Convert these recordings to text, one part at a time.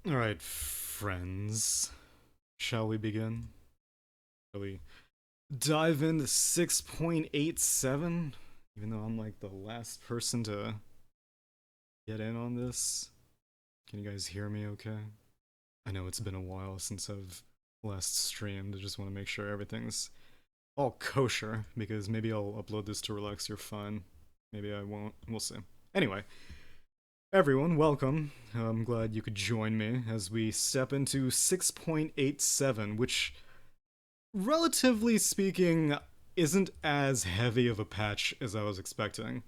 Alright, friends. Shall we begin? Shall we dive into 6.87? Even though I'm like the last person to get in on this. Can you guys hear me okay? I know it's been a while since I've last streamed. I just want to make sure everything's all kosher, because maybe I'll upload this to relax your fun. Maybe I won't. We'll see. Anyway, everyone, welcome. I'm glad you could join me as we step into 6.87, which, relatively speaking, isn't as heavy of a patch as I was expecting.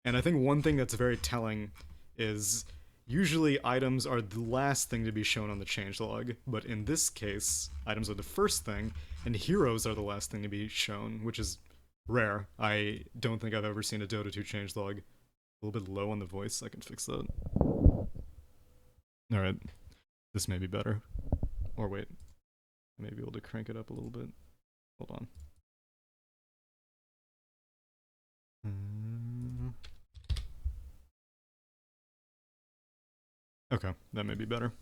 And I think one thing that's very telling is usually items are the last thing to be shown on the changelog, but in this case, items are the first thing, and heroes are the last thing to be shown, which is rare. I don't think I've ever seen a Dota 2 changelog. A little bit low on the voice, I can fix that. Alright, this may be better. Or wait, I may be able to crank it up a little bit. Hold on. Okay, that may be better.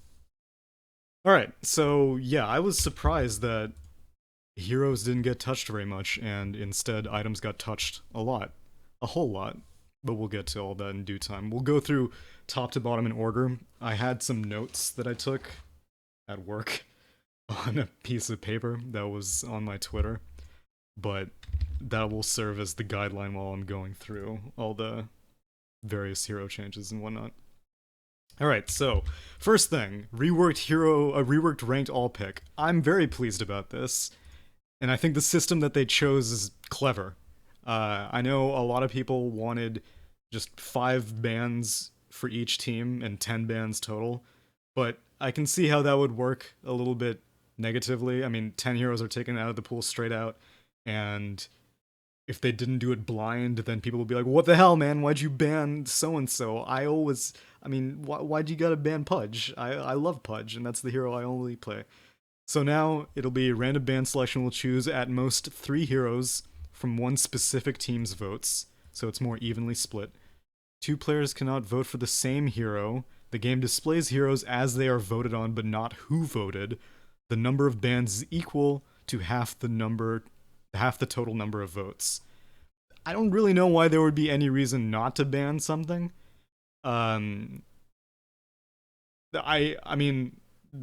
Alright, so yeah, I was surprised that heroes didn't get touched very much, and instead items got touched a lot. A whole lot. But we'll get to all that in due time. We'll go through top to bottom in order. I had some notes that I took at work on a piece of paper that was on my Twitter, but that will serve as the guideline while I'm going through all the various hero changes and whatnot. Alright, so, first thing, reworked ranked all pick. I'm very pleased about this, and I think the system that they chose is clever. I know a lot of people wanted just 5 bans for each team and 10 bans total, but I can see how that would work a little bit negatively. I mean, 10 heroes are taken out of the pool straight out, and if they didn't do it blind, then people would be like, what the hell, man? Why'd you ban so-and-so? Why'd you gotta ban Pudge? I love Pudge, and that's the hero I only play. So now, it'll be random ban selection. Will choose at most 3 heroes from one specific team's votes, so it's more evenly split. 2 players cannot vote for the same hero. The game displays heroes as they are voted on, but not who voted. The number of bans is equal to half the total number of votes. I don't really know why there would be any reason not to ban something. Um, I mean,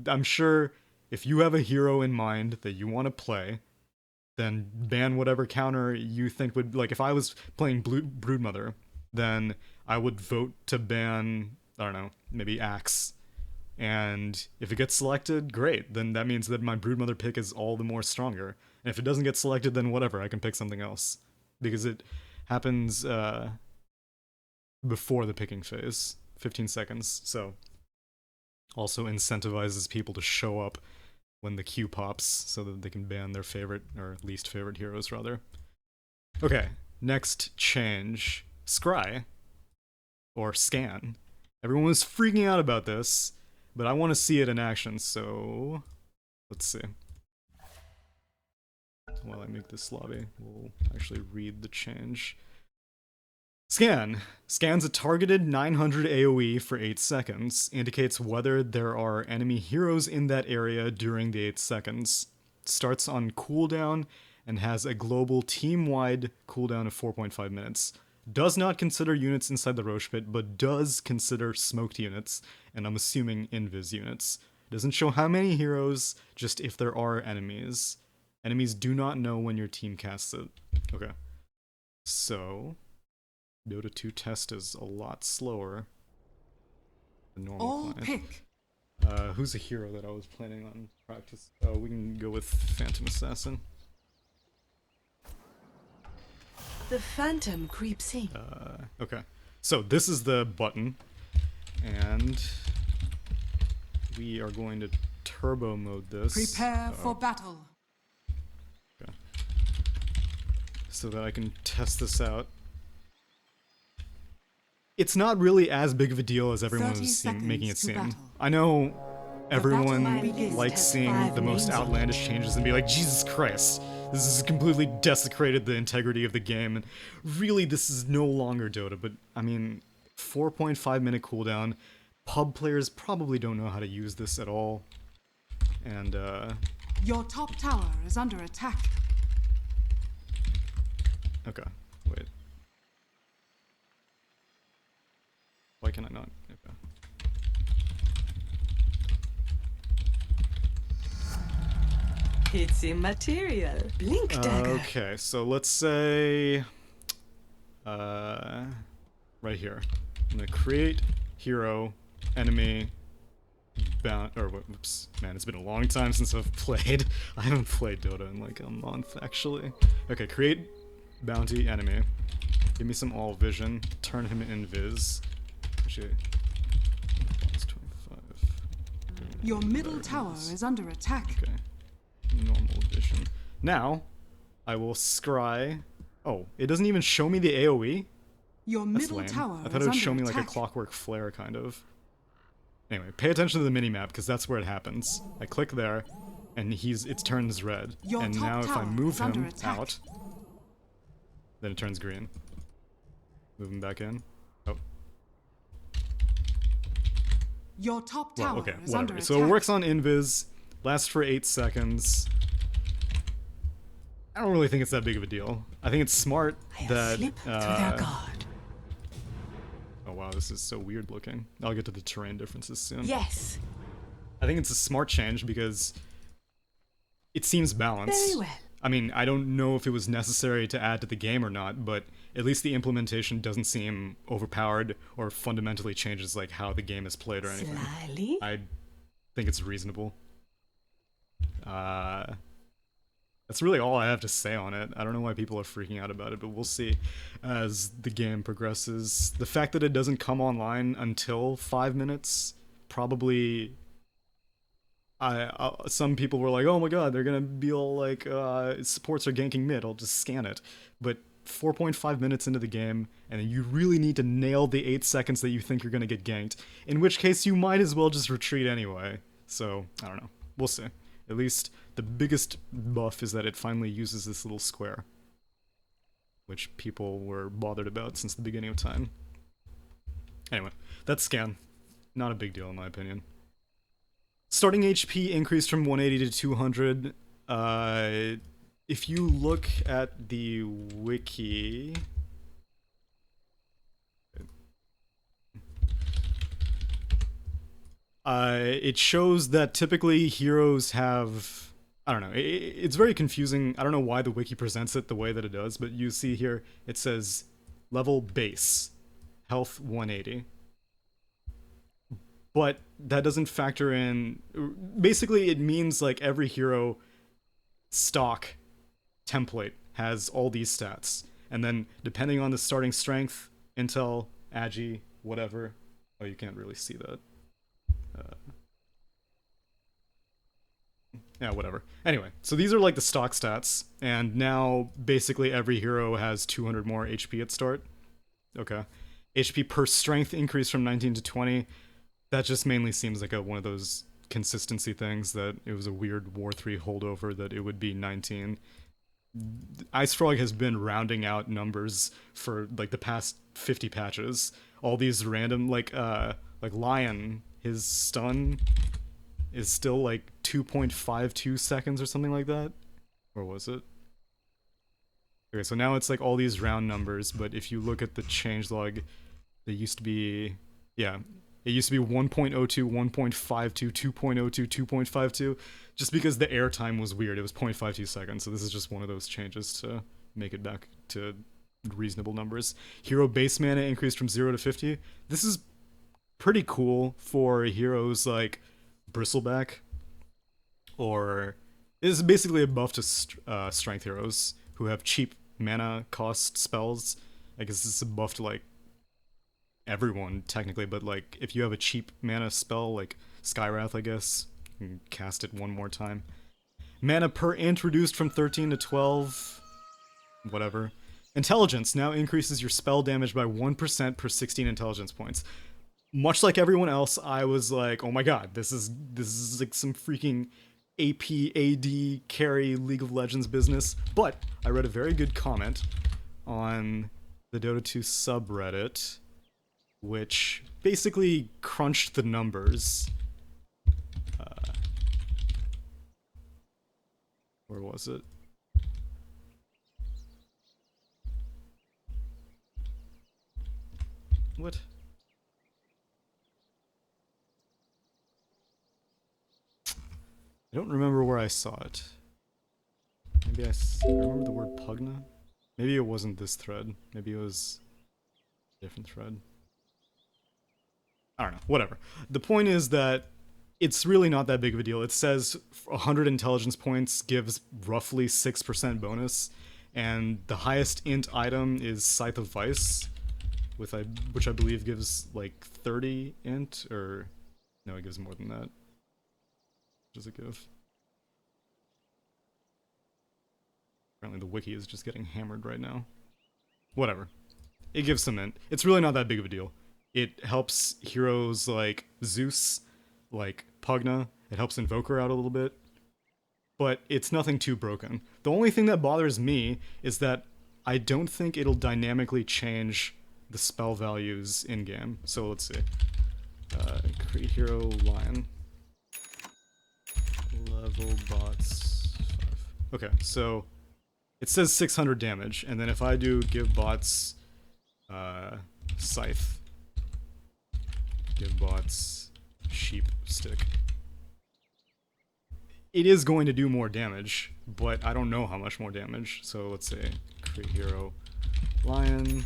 I'm sure if you have a hero in mind that you want to play, then ban whatever counter you think would, like, if I was playing Broodmother, then I would vote to ban, I don't know, maybe Axe. And if it gets selected, great. Then that means that my Broodmother pick is all the more stronger. And if it doesn't get selected, then whatever, I can pick something else. Because it happens before the picking phase, 15 seconds. So also incentivizes people to show up when the queue pops so that they can ban their favorite, or least favorite heroes, rather. Okay, next change. Scry. Or Scan. Everyone was freaking out about this, but I want to see it in action, so let's see. While I make this lobby, we'll actually read the change. Scan. Scans a targeted 900 AoE for 8 seconds. Indicates whether there are enemy heroes in that area during the 8 seconds. Starts on cooldown and has a global team-wide cooldown of 4.5 minutes. Does not consider units inside the Roche pit, but does consider smoked units, and I'm assuming invis units. Doesn't show how many heroes, just if there are enemies. Enemies do not know when your team casts it. Okay. So, Dota 2 test is a lot slower than normal All client. pick. Who's a hero that I was planning on practice? Oh, we can go with Phantom Assassin. The phantom creeps in. Okay. So this is the button, and we are going to turbo mode this. Prepare for battle. Okay. So that I can test this out. It's not really as big of a deal as everyone is making it seem. I know everyone likes seeing the most outlandish changes and be like, Jesus Christ, this has completely desecrated the integrity of the game, and really this is no longer Dota, but I mean, 4.5 minute cooldown, pub players probably don't know how to use this at all. And, Your top tower is under attack. okay, wait. Why can I not? Okay. It's immaterial. Blink dagger. Okay, so let's say, right here. I'm gonna create hero, enemy, bound, or whoops, man, it's been a long time since I've played. I haven't played Dota in like a month, actually. Okay, create bounty enemy. Give me some all vision. Turn him invis. Actually, plus 25. Your middle tower is under attack. Okay. Normal vision. Now, I will scry. Oh, it doesn't even show me the AoE? Your That's middle lame. tower I thought is it would under show me like a attack. clockwork flare, kind of. Anyway, pay attention to the minimap, because that's where it happens. I click there, and it turns red. Your And top now if I tower move is under him attack. out, then it turns green. Move him back in. Oh, Your top tower well, okay, is under whatever. attack. So it works on invis, lasts for 8 seconds. I don't really think it's that big of a deal. I think it's smart that... slip through their guard. Oh wow, this is so weird looking. I'll get to the terrain differences soon. Yes. I think it's a smart change because it seems balanced. Very well. I mean, I don't know if it was necessary to add to the game or not, but at least the implementation doesn't seem overpowered or fundamentally changes like how the game is played or anything. Slyly. I think it's reasonable. That's really all I have to say on it. I don't know why people are freaking out about it, but we'll see as the game progresses. The fact that it doesn't come online until 5 minutes probably... some people were like, oh my god, they're gonna be all like, supports are ganking mid, I'll just scan it. But 4.5 minutes into the game, and you really need to nail the 8 seconds that you think you're gonna get ganked, in which case you might as well just retreat anyway. So, I don't know. We'll see. At least the biggest buff is that it finally uses this little square, which people were bothered about since the beginning of time. Anyway, that's scan. Not a big deal in my opinion. Starting HP increased from 180 to 200. If you look at the wiki... it shows that typically heroes have... I don't know, it's very confusing. I don't know why the wiki presents it the way that it does, but you see here, it says level base, health 180. But that doesn't factor in... Basically, it means like every hero stock template has all these stats. And then depending on the starting strength, intel, agi, whatever... Oh, you can't really see that. Yeah, whatever. Anyway, so these are like the stock stats, and now basically every hero has 200 more HP at start. Okay. HP per strength increased from 19 to 20. That just mainly seems like one of those consistency things, that it was a weird War 3 holdover that it would be 19. Ice Frog has been rounding out numbers for like the past 50 patches. All these random, like Lion, his stun is still like 2.52 seconds or something like that. Or was it? Okay, so now it's like all these round numbers, but if you look at the changelog, they used to be... Yeah, it used to be 1.02, 1.52, 2.02, 2.52, just because the airtime was weird. It was 0.52 seconds, so this is just one of those changes to make it back to reasonable numbers. Hero base mana increased from 0 to 50. This is pretty cool for heroes like Bristleback, or is basically a buff to strength heroes who have cheap mana cost spells. I guess it's a buff to like everyone technically, but like if you have a cheap mana spell like Skywrath, I guess you can cast it one more time. Mana per int reduced from 13 to 12. Whatever. Intelligence now increases your spell damage by 1% per 16 intelligence points. Much like everyone else, I was like, oh my god, this is like some freaking AP, AD, carry League of Legends business. But I read a very good comment on the Dota 2 subreddit which basically crunched the numbers. Where was it? What? I don't remember where I saw it. Maybe I remember the word pugna? Maybe it wasn't this thread. Maybe it was a different thread. I don't know. Whatever. The point is that it's really not that big of a deal. It says 100 intelligence points gives roughly 6% bonus, and the highest int item is Scythe of Vice, which I believe gives like 30 int, or no, it gives more than that. What does it give? Apparently the wiki is just getting hammered right now. Whatever. It gives some int. It's really not that big of a deal. It helps heroes like Zeus, like Pugna. It helps Invoker out a little bit. But it's nothing too broken. The only thing that bothers me is that I don't think it'll dynamically change the spell values in-game. So let's see. Create hero lion. Level bots 5. Okay, so it says 600 damage, and then if I do give bots scythe, give bots sheep stick, it is going to do more damage, but I don't know how much more damage. So let's say create hero lion,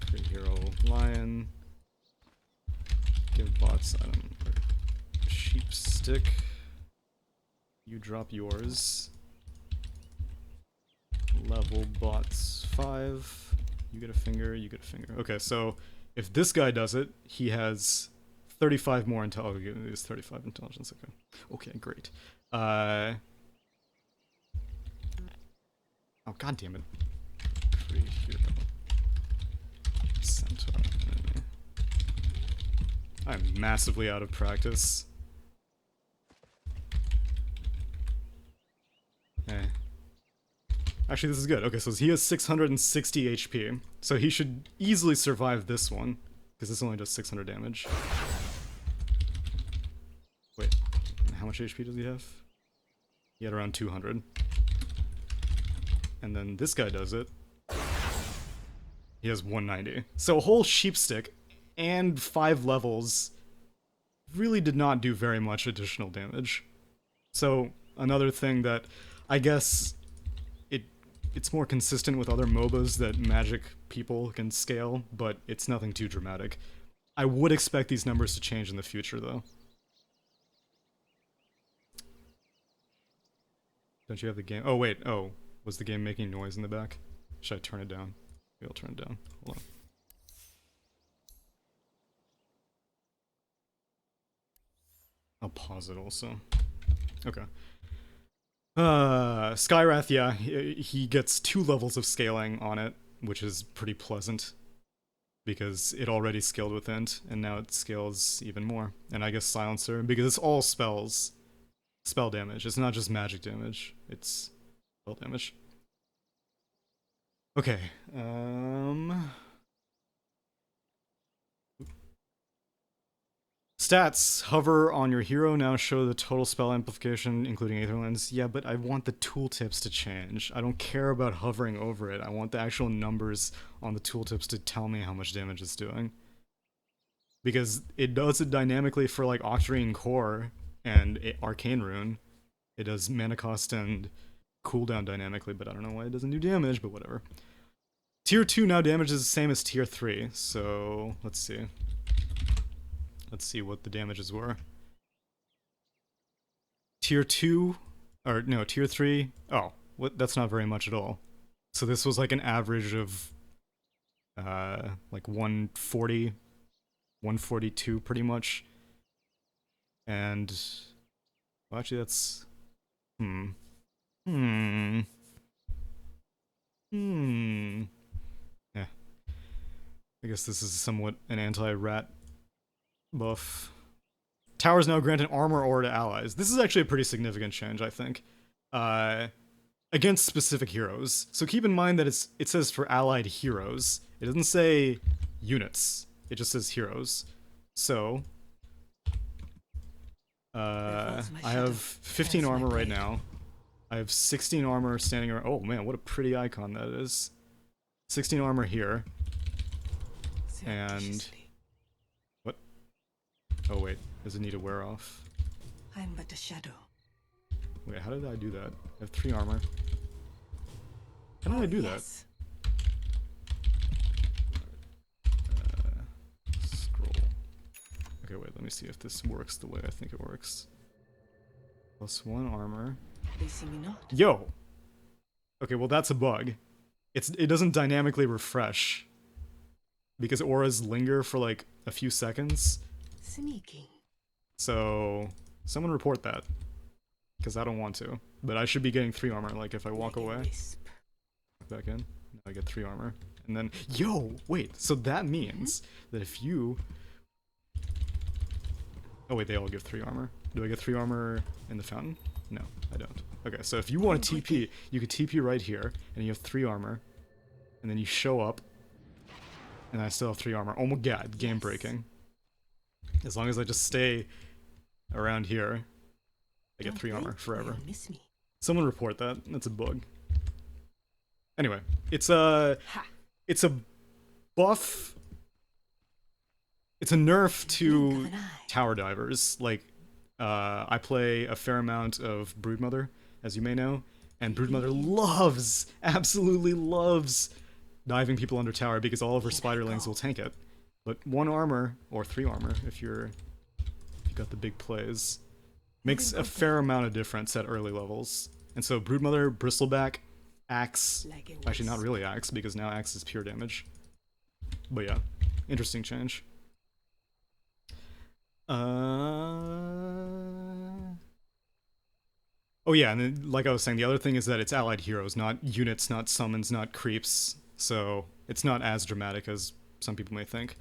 create hero lion, give bots item sheep stick, you drop yours, level bots 5, you get a finger, you get a finger. Okay, so if this guy does it, he has 35 more intelligence. Oh, he has 35 intelligence. Okay. Okay, great. Oh, god damn it. Create hero. Centaur enemy. I'm massively out of practice. Eh. Actually, this is good. Okay, so he has 660 HP. So he should easily survive this one, because this only does 600 damage. Wait, how much HP does he have? He had around 200. And then this guy does it. He has 190. So a whole sheep stick and 5 levels really did not do very much additional damage. So another thing that I guess it's more consistent with other MOBAs that Magic people can scale, but it's nothing too dramatic. I would expect these numbers to change in the future, though. Don't you have the game? Oh, wait. Oh, was the game making noise in the back? Should I turn it down? Maybe I'll turn it down. Hold on. I'll pause it also. Okay. Skywrath, yeah, he gets 2 levels of scaling on it, which is pretty pleasant, because it already scaled with int, and now it scales even more. And I guess Silencer, because it's all spells, spell damage. It's not just magic damage, it's spell damage. Okay, stats. Hover on your hero, now show the total spell amplification, including Aetherlands. Yeah, but I want the tooltips to change. I don't care about hovering over it. I want the actual numbers on the tooltips to tell me how much damage it's doing. Because it does it dynamically for like Octarine Core and Arcane Rune. It does mana cost and cooldown dynamically, but I don't know why it doesn't do damage, but whatever. Tier 2 now damage is the same as Tier 3, so let's see. Let's see what the damages were. Tier 2, or no, Tier 3, oh, what? That's not very much at all. So this was like an average of, like 140, 142 pretty much. And, well actually that's, yeah. I guess this is somewhat an anti-rat buff. Towers now grant an armor ore to allies. This is actually a pretty significant change, I think. Against specific heroes. So keep in mind that it says for allied heroes. It doesn't say units. It just says heroes. So, I have 15 armor right now. I have 16 armor standing around. Oh man, what a pretty icon that is. 16 armor here. And... What? Oh wait, does it need to wear off? I'm but a shadow. Wait, how did I do that? I have 3 armor. How did I do that? Scroll. Okay, wait, let me see if this works the way I think it works. +1 armor. They see me not. Yo! Okay, well that's a bug. It doesn't dynamically refresh. Because auras linger for like a few seconds. Sneaking. So, someone report that. Because I don't want to. But I should be getting 3 armor, like if I walk away. Back in. Now I get 3 armor. And then, yo! Wait, so that means that if you... Oh wait, they all give 3 armor. Do I get 3 armor in the fountain? No, I don't. Okay, so if you want to TP, you could TP right here, and you have 3 armor. And then you show up, and I still have 3 armor. Oh my god, game breaking. As long as I just stay around here, I get 3 armor forever. Someone report that. That's a bug. Anyway, it's a buff. It's a nerf to tower divers. Like, I play a fair amount of Broodmother, as you may know, and Broodmother loves, absolutely loves, diving people under tower because all of her spiderlings will tank it. But 1 armor, or 3 armor, if you got the big plays, makes a fair amount of difference at early levels. And so Broodmother, Bristleback, Axe, actually not really Axe, because now Axe is pure damage. But yeah, interesting change. Oh yeah, and then, like I was saying, the other thing is that it's allied heroes, not units, not summons, not creeps, so it's not as dramatic as some people may think.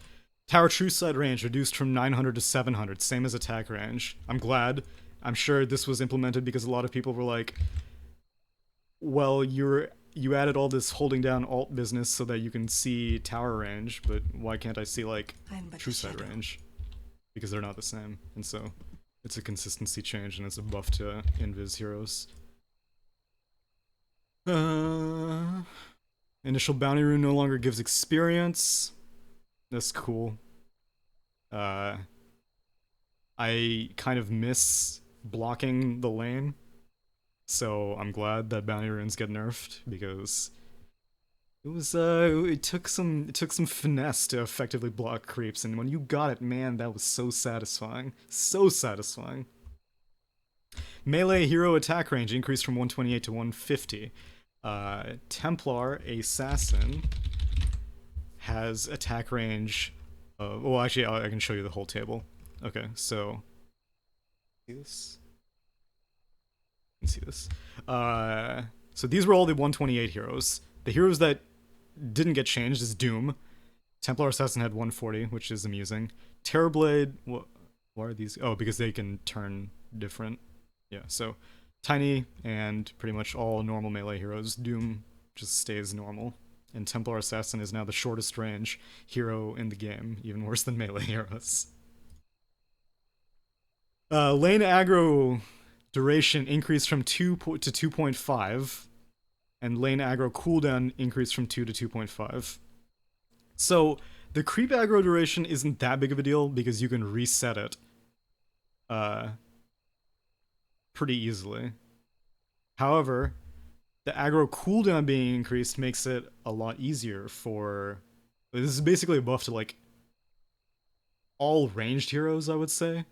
Tower true side range reduced from 900 to 700, same as attack range. I'm glad. I'm sure this was implemented because a lot of people were like, well, you added all this holding down alt business so that you can see tower range, but why can't I see, like, true side range? Because they're not the same, and so it's a consistency change and it's a buff to invis heroes. Initial bounty rune no longer gives experience. That's cool. I kind of miss blocking the lane, so I'm glad that bounty runes get nerfed because it took some finesse to effectively block creeps, and when you got it, man, that was so satisfying. So satisfying. Melee hero attack range increased from 128 to 150. Templar Assassin has attack range well, actually, I can show you the whole table. Okay, so see this? You can see this. So these were all the 128 heroes. The heroes that didn't get changed is Doom. Templar Assassin had 140, which is amusing. Terrorblade, why are these? Oh, because they can turn different. Yeah, so Tiny and pretty much all normal melee heroes. Doom just stays normal. And Templar Assassin is now the shortest range hero in the game, even worse than melee heroes. Lane aggro duration increased from 2 to 2.5, and lane aggro cooldown increased from 2 to 2.5. So the creep aggro duration isn't that big of a deal because you can reset it pretty easily. However, the aggro cooldown being increased makes it a lot easier for... This is basically a buff to, like, all ranged heroes, I would say.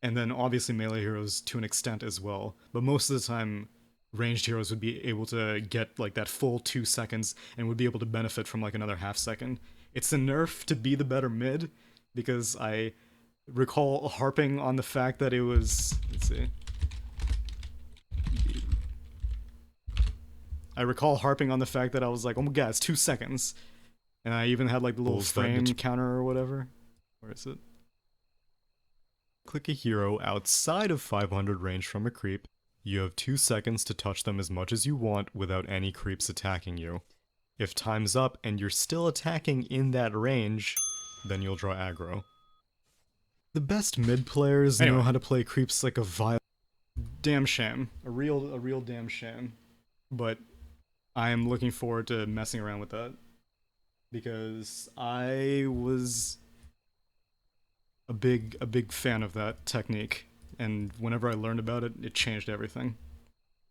And then obviously melee heroes to an extent as well. But most of the time, ranged heroes would be able to get, like, that full 2 seconds and would be able to benefit from, like, another half second. It's a nerf to be the better mid, because I recall harping on the fact that it was... Let's see... I recall harping on the fact that I was like, oh my god, it's 2 seconds. And I even had like the little frame counter or whatever. Where is it? Click a hero outside of 500 range from a creep. You have 2 seconds to touch them as much as you want without any creeps attacking you. If time's up and you're still attacking in that range, then you'll draw aggro. The best mid players know how to play creeps like a vile damn shame. A real damn shame. But I am looking forward to messing around with that. Because I was a big fan of that technique. And whenever I learned about it, it changed everything.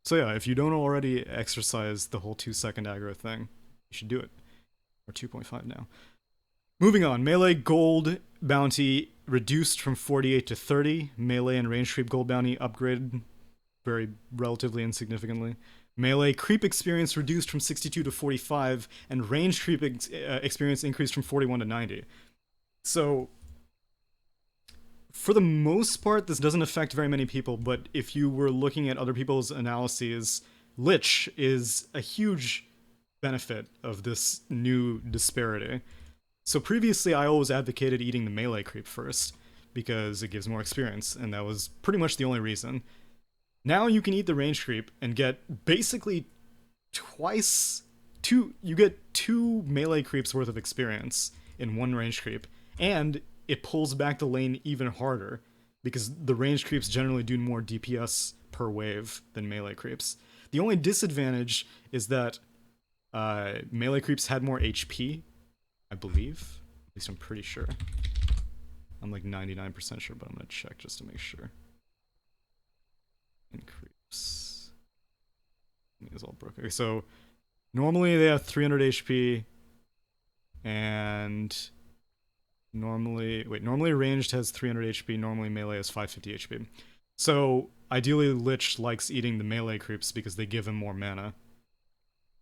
So yeah, if you don't already exercise the whole 2-second aggro thing, you should do it. Or 2.5 now. Moving on, melee gold bounty reduced from 48 to 30. Melee and range creep gold bounty upgraded very relatively insignificantly. Melee creep experience reduced from 62 to 45, and range creep experience increased from 41 to 90. So, for the most part, this doesn't affect very many people, but if you were looking at other people's analyses, Lich is a huge benefit of this new disparity. So previously, I always advocated eating the melee creep first, because it gives more experience, and that was pretty much the only reason. Now you can eat the range creep and get basically you get 2 melee creeps worth of experience in 1 range creep, and it pulls back the lane even harder, because the range creeps generally do more DPS per wave than melee creeps. The only disadvantage is that melee creeps had more HP, I believe. At least I'm pretty sure. I'm like 99% sure, but I'm gonna check just to make sure. Creeps. It's all broken. Okay, so normally they have 300 HP, and normally ranged has 300 HP. Normally melee has 550 HP. So ideally, Lich likes eating the melee creeps because they give him more mana.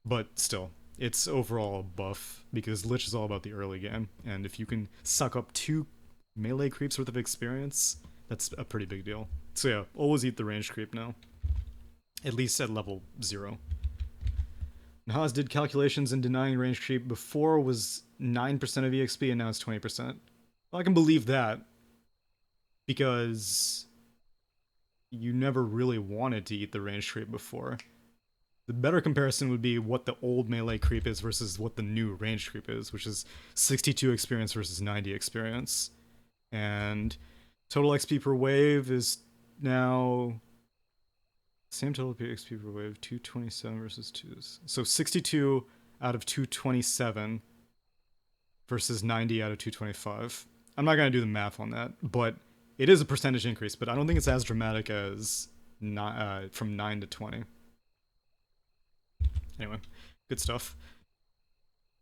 But still, it's overall a buff because Lich is all about the early game, and if you can suck up 2 melee creeps worth of experience, that's a pretty big deal. So yeah, always eat the range creep now. At least at level 0. Nahaz did calculations in denying range creep before was 9% of EXP and now it's 20%. Well, I can believe that, because you never really wanted to eat the range creep before. The better comparison would be what the old melee creep is versus what the new range creep is, which is 62 experience versus 90 experience. And total XP per wave is now same total XP per wave, 227 versus 2. So 62 out of 227 versus 90 out of 225. I'm not going to do the math on that, but it is a percentage increase, but I don't think it's as dramatic as from 9 to 20. Anyway, good stuff.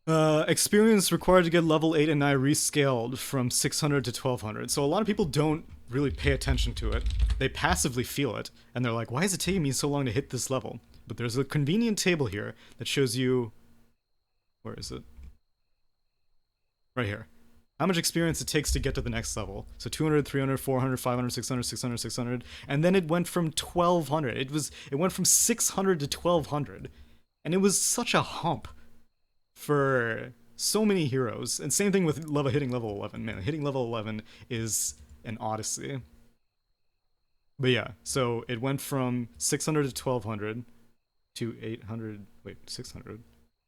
Experience required to get level 8 and 9 rescaled from 600 to 1200. So a lot of people don't really pay attention to it. They passively feel it, and they're like, why is it taking me so long to hit this level? But there's a convenient table here that shows you... Where is it? Right here. How much experience it takes to get to the next level. So 200, 300, 400, 500, 600, 600, 600. And then it went from 1200. It went from 600 to 1200. And it was such a hump for so many heroes. And same thing with hitting level 11. Man, hitting level 11 is an odyssey. But yeah, so it went from 600 to 1200 to 800. Wait, 600.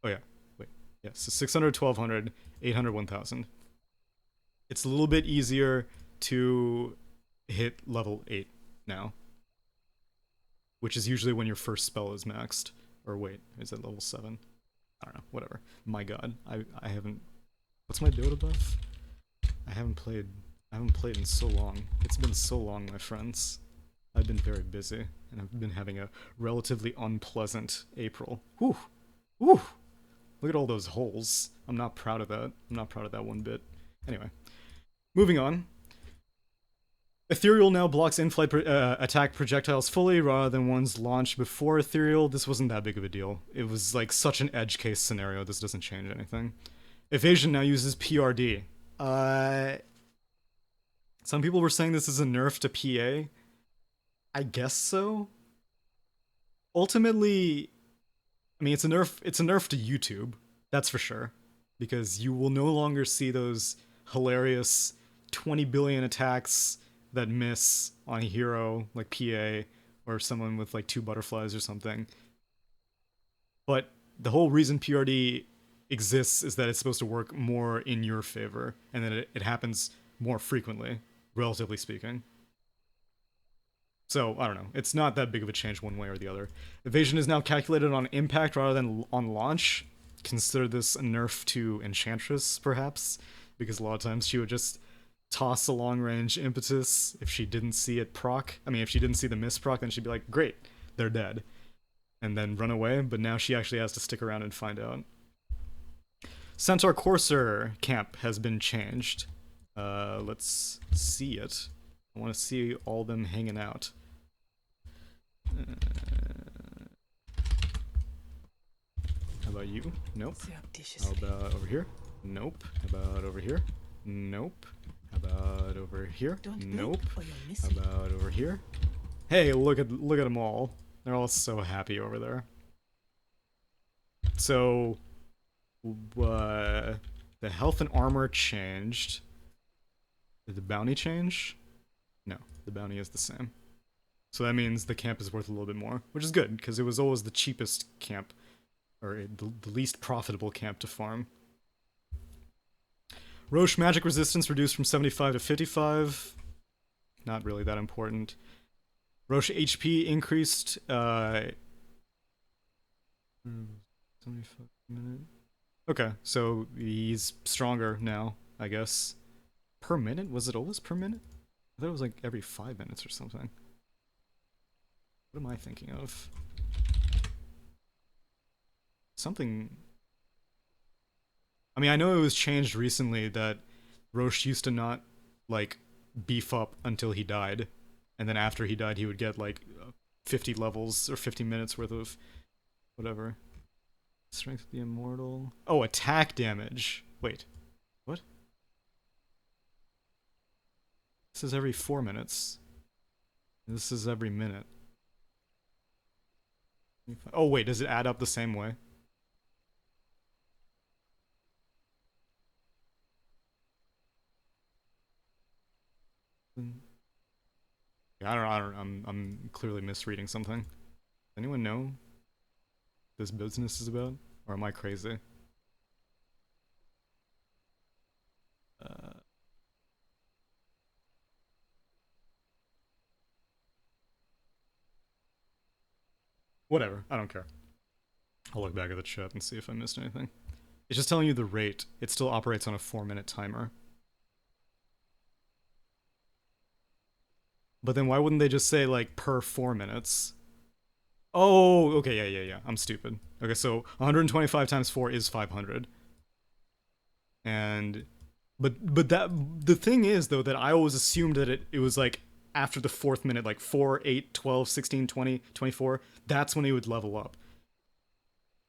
Oh yeah, wait. Yeah, so 600, 1200, 800, 1000. It's a little bit easier to hit level 8 now, which is usually when your first spell is maxed. Or wait, is it level 7? I don't know, whatever. My god, I haven't... What's my Dota buff? I haven't played in so long. It's been so long, my friends. I've been very busy, and I've been having a relatively unpleasant April. Whew! Whew! Look at all those holes. I'm not proud of that. I'm not proud of that one bit. Anyway. Moving on. Ethereal now blocks in-flight attack projectiles fully rather than ones launched before Ethereal. This wasn't that big of a deal. It was like such an edge case scenario. This doesn't change anything. Evasion now uses PRD. Some people were saying this is a nerf to PA. I guess so. Ultimately, I mean, it's a nerf to YouTube. That's for sure. Because you will no longer see those hilarious 20 billion attacks that miss on a hero like PA or someone with like 2 butterflies or something. But the whole reason PRD exists is that it's supposed to work more in your favor, and that it happens more frequently, relatively speaking. So, I don't know. It's not that big of a change one way or the other. Evasion is now calculated on impact rather than on launch. Consider this a nerf to Enchantress, perhaps, because a lot of times she would just toss a long range impetus if she didn't see it proc. I mean, if she didn't see the Misc proc, then she'd be like, great, they're dead. And then run away, but now she actually has to stick around and find out. Centaur Courser camp has been changed. Let's see it. I want to see all them hanging out. How about you? Nope. How about over here? Nope. How about over here? Nope. How about over here? Nope. How about over here? Hey, look at them all. They're all so happy over there. So, the health and armor changed. Did the bounty change? No, the bounty is the same. So that means the camp is worth a little bit more, which is good, because it was always the cheapest camp, or the least profitable camp to farm. Roche magic resistance reduced from 75 to 55. Not really that important. Roche HP increased, 75 minute. Okay, so he's stronger now, I guess. Per minute? Was it always per minute? I thought it was like every 5 minutes or something. What am I thinking of? Something... I mean, I know it was changed recently that Roche used to not, like, beef up until he died. And then after he died, he would get, like, 50 levels or 50 minutes worth of whatever. Strength of the Immortal. Oh, attack damage. Wait. What? This is every 4 minutes. This is every minute. Oh, wait, does it add up the same way? I don't know, I'm clearly misreading something. Anyone know what this business is about? Or am I crazy? Whatever, I don't care. I'll look back at the chat and see if I missed anything. It's just telling you the rate. It still operates on a 4-minute timer. But then why wouldn't they just say, like, per 4 minutes? Oh, okay, yeah. I'm stupid. Okay, so 125 times 4 is 500. And... But that... The thing is, though, that I always assumed that it was, like, after the 4th minute, like 4, 8, 12, 16, 20, 24, that's when he would level up.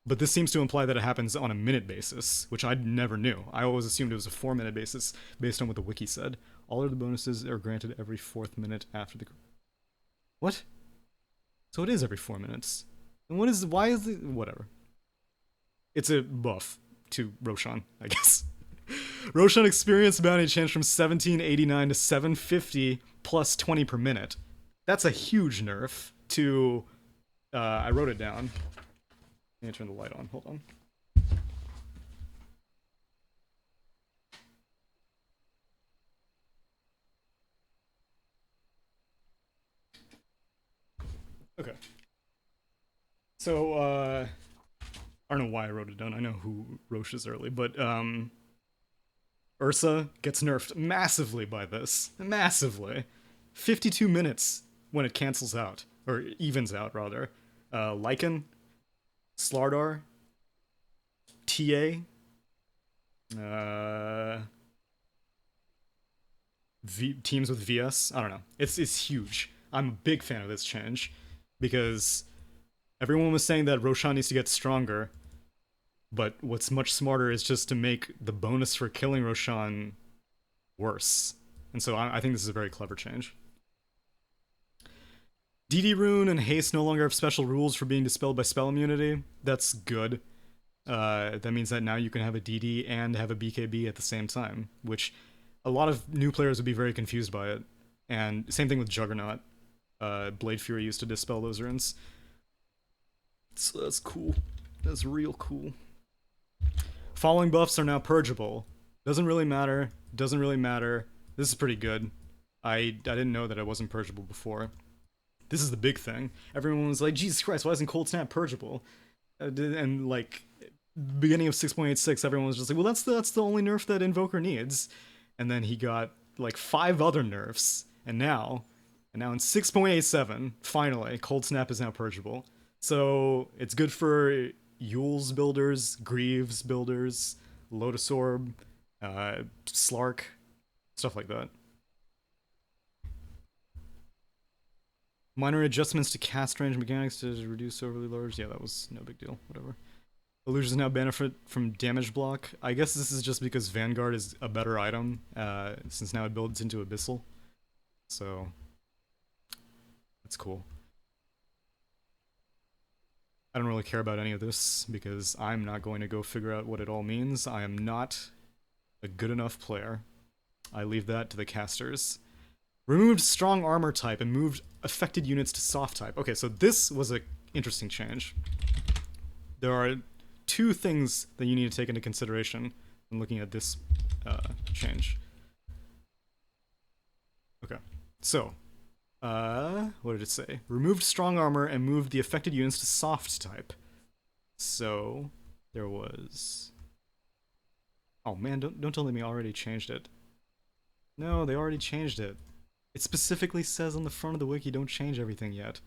But this seems to imply that it happens on a minute basis, which I never knew. I always assumed it was a 4-minute basis based on what the wiki said. All of the bonuses are granted every 4th minute after the... What? So it is every 4 minutes. And why is the... Whatever. It's a buff to Roshan, I guess. Roshan experience bounty changed from 1789 to 750 plus 20 per minute. That's a huge nerf to... I wrote it down. Let me turn the light on. Hold on. Okay. So, I don't know why I wrote it down. I know who Roche is early, but, Ursa gets nerfed massively by this. Massively. 52 minutes when it cancels out. Or evens out, rather. Lycan, Slardar, TA, teams with VS. I don't know. It's huge. I'm a big fan of this change because everyone was saying that Roshan needs to get stronger, but what's much smarter is just to make the bonus for killing Roshan worse. And so I think this is a very clever change. DD Rune and Haste no longer have special rules for being dispelled by spell immunity. That's good. That means that now you can have a DD and have a BKB at the same time, which a lot of new players would be very confused by it. And same thing with Juggernaut. Blade Fury used to dispel those runes. So that's cool. That's real cool. Following buffs are now purgeable. Doesn't really matter. Doesn't really matter. This is pretty good. I didn't know that it wasn't purgeable before. This is the big thing. Everyone was like, Jesus Christ, why isn't Cold Snap purgeable? And like, beginning of 6.86, everyone was just like, well, that's the only nerf that Invoker needs. And then he got like 5 other nerfs, and now in 6.87, finally, Cold Snap is now purgeable. So it's good for Yule's builders, Greaves builders, Lotus Orb, Slark, stuff like that. Minor adjustments to cast range mechanics to reduce overly large. Yeah, that was no big deal. Whatever. Illusions now benefit from damage block. I guess this is just because Vanguard is a better item, since now it builds into Abyssal. So, that's cool. I don't really care about any of this, because I'm not going to go figure out what it all means. I am not a good enough player. I leave that to the casters. Removed strong armor type and moved affected units to soft type. Okay, so this was an interesting change. There are 2 things that you need to take into consideration when looking at this change. Okay, so what did it say? Removed strong armor and moved the affected units to soft type. So there was. Oh man, don't tell me I already changed it. No, they already changed it. It specifically says on the front of the wiki, don't change everything yet.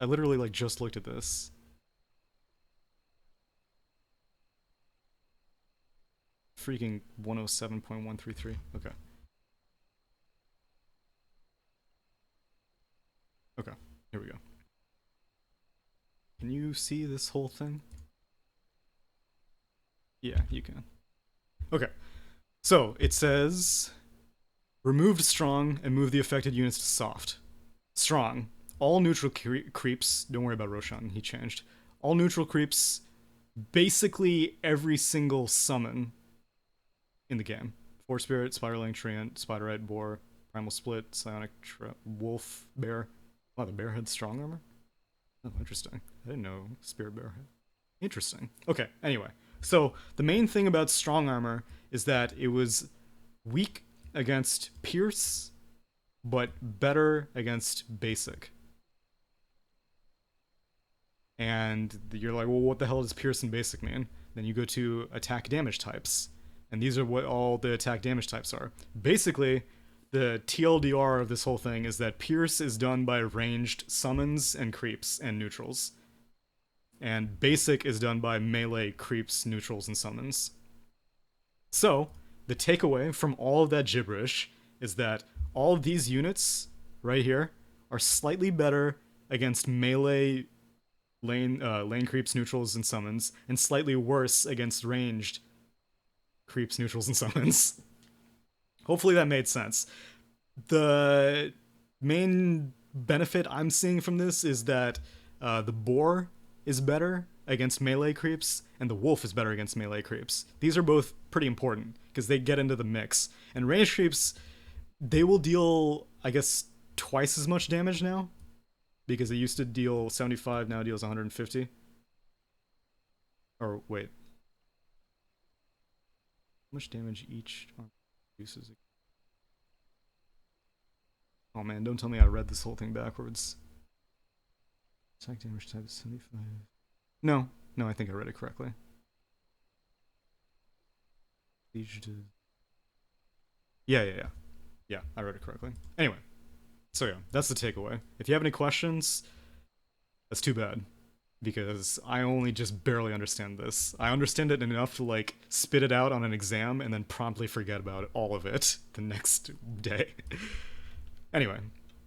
I literally like just looked at this. Freaking 107.133. Okay. Okay, here we go. Can you see this whole thing? Yeah, you can. Okay, so it says removed strong and move the affected units to soft. Strong. All neutral creeps. Don't worry about Roshan, he changed. All neutral creeps. Basically every single summon in the game. Force Spirit, Spiraling Treant, Spiderite, Boar, Primal Split, Psionic Wolf, Bear. Wow, the bear had strong armor? Oh, interesting. I didn't know Spirit Bear had. Interesting. Okay, anyway. So, the main thing about strong armor is that it was weak against Pierce, but better against basic. And you're like, well, what the hell does Pierce and basic mean? Then you go to attack damage types. And these are what all the attack damage types are. Basically, the TLDR of this whole thing is that Pierce is done by ranged summons and creeps and neutrals. And basic is done by melee creeps, neutrals, and summons. So, the takeaway from all of that gibberish is that all of these units right here are slightly better against melee lane creeps, neutrals, and summons, and slightly worse against ranged creeps, neutrals, and summons. Hopefully that made sense. The main benefit I'm seeing from this is that the boar is better against melee creeps, and the wolf is better against melee creeps. These are both pretty important, because they get into the mix. And ranged creeps, they will deal, I guess, twice as much damage now, because it used to deal 75, now it deals 150. Or, wait. How much damage each arm produces? Oh man, don't tell me I read this whole thing backwards. Attack damage type is 75. No, I think I read it correctly. Yeah, I read it correctly. Anyway, so yeah, that's the takeaway. If you have any questions, that's too bad, because I only just barely understand this. I understand it enough to like spit it out on an exam and then promptly forget about all of it the next day. Anyway,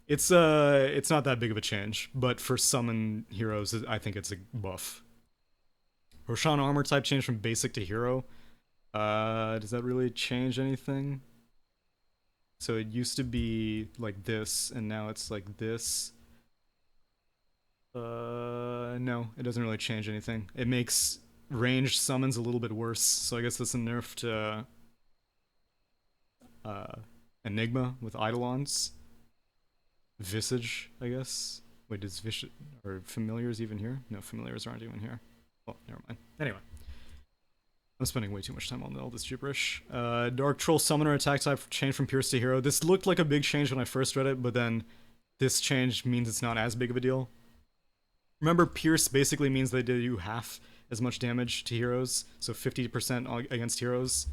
it's not that big of a change, but for summon heroes, I think it's a buff. Roshan armor type changed from basic to hero. Does that really change anything? So it used to be like this, and now it's like this. No, it doesn't really change anything. It makes ranged summons a little bit worse, so I guess that's a nerf to Enigma with Eidolons. Visage, I guess. Wait, does vicious or familiars even here? No, familiars aren't even here. Well, never mind. Anyway. I'm spending way too much time on all this gibberish. Dark Troll Summoner attack type changed from Pierce to Hero. This looked like a big change when I first read it, but then this change means it's not as big of a deal. Remember, Pierce basically means they do half as much damage to heroes, so 50% against heroes.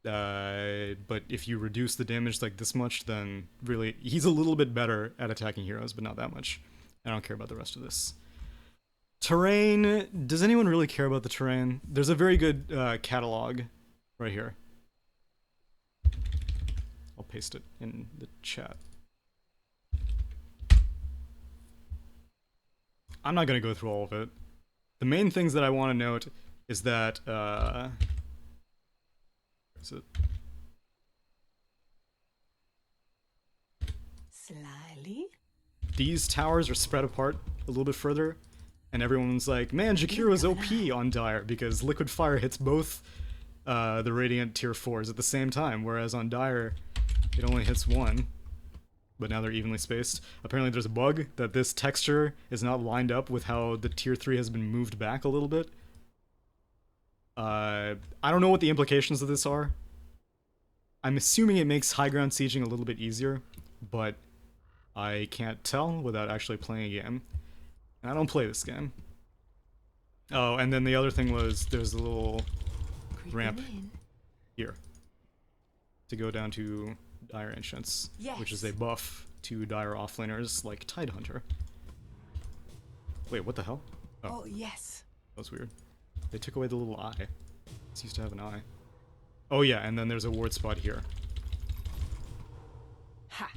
But if you reduce the damage like this much, then really, he's a little bit better at attacking heroes, but not that much. I don't care about the rest of this. Terrain. Does anyone really care about the terrain? There's a very good catalog right here. I'll paste it in the chat. I'm not going to go through all of it. The main things that I want to note is that... where is it? Slyly? These towers are spread apart a little bit further, and everyone's like, man, Jakira's OP on Dire, because Liquid Fire hits both the Radiant tier 4s at the same time, whereas on Dire, it only hits one. But now they're evenly spaced. Apparently there's a bug that this texture is not lined up with how the tier 3 has been moved back a little bit. I don't know what the implications of this are. I'm assuming it makes high ground sieging a little bit easier, but I can't tell without actually playing a game. And I don't play this game. Oh, and then the other thing was there's a little ramp here to go down to Dire Ancients, yes, which is a buff to Dire offlaners like Tidehunter. Wait, what the hell? Oh, yes. That was weird. They took away the little eye. This used to have an eye. Oh yeah, and then there's a ward spot here. Ha.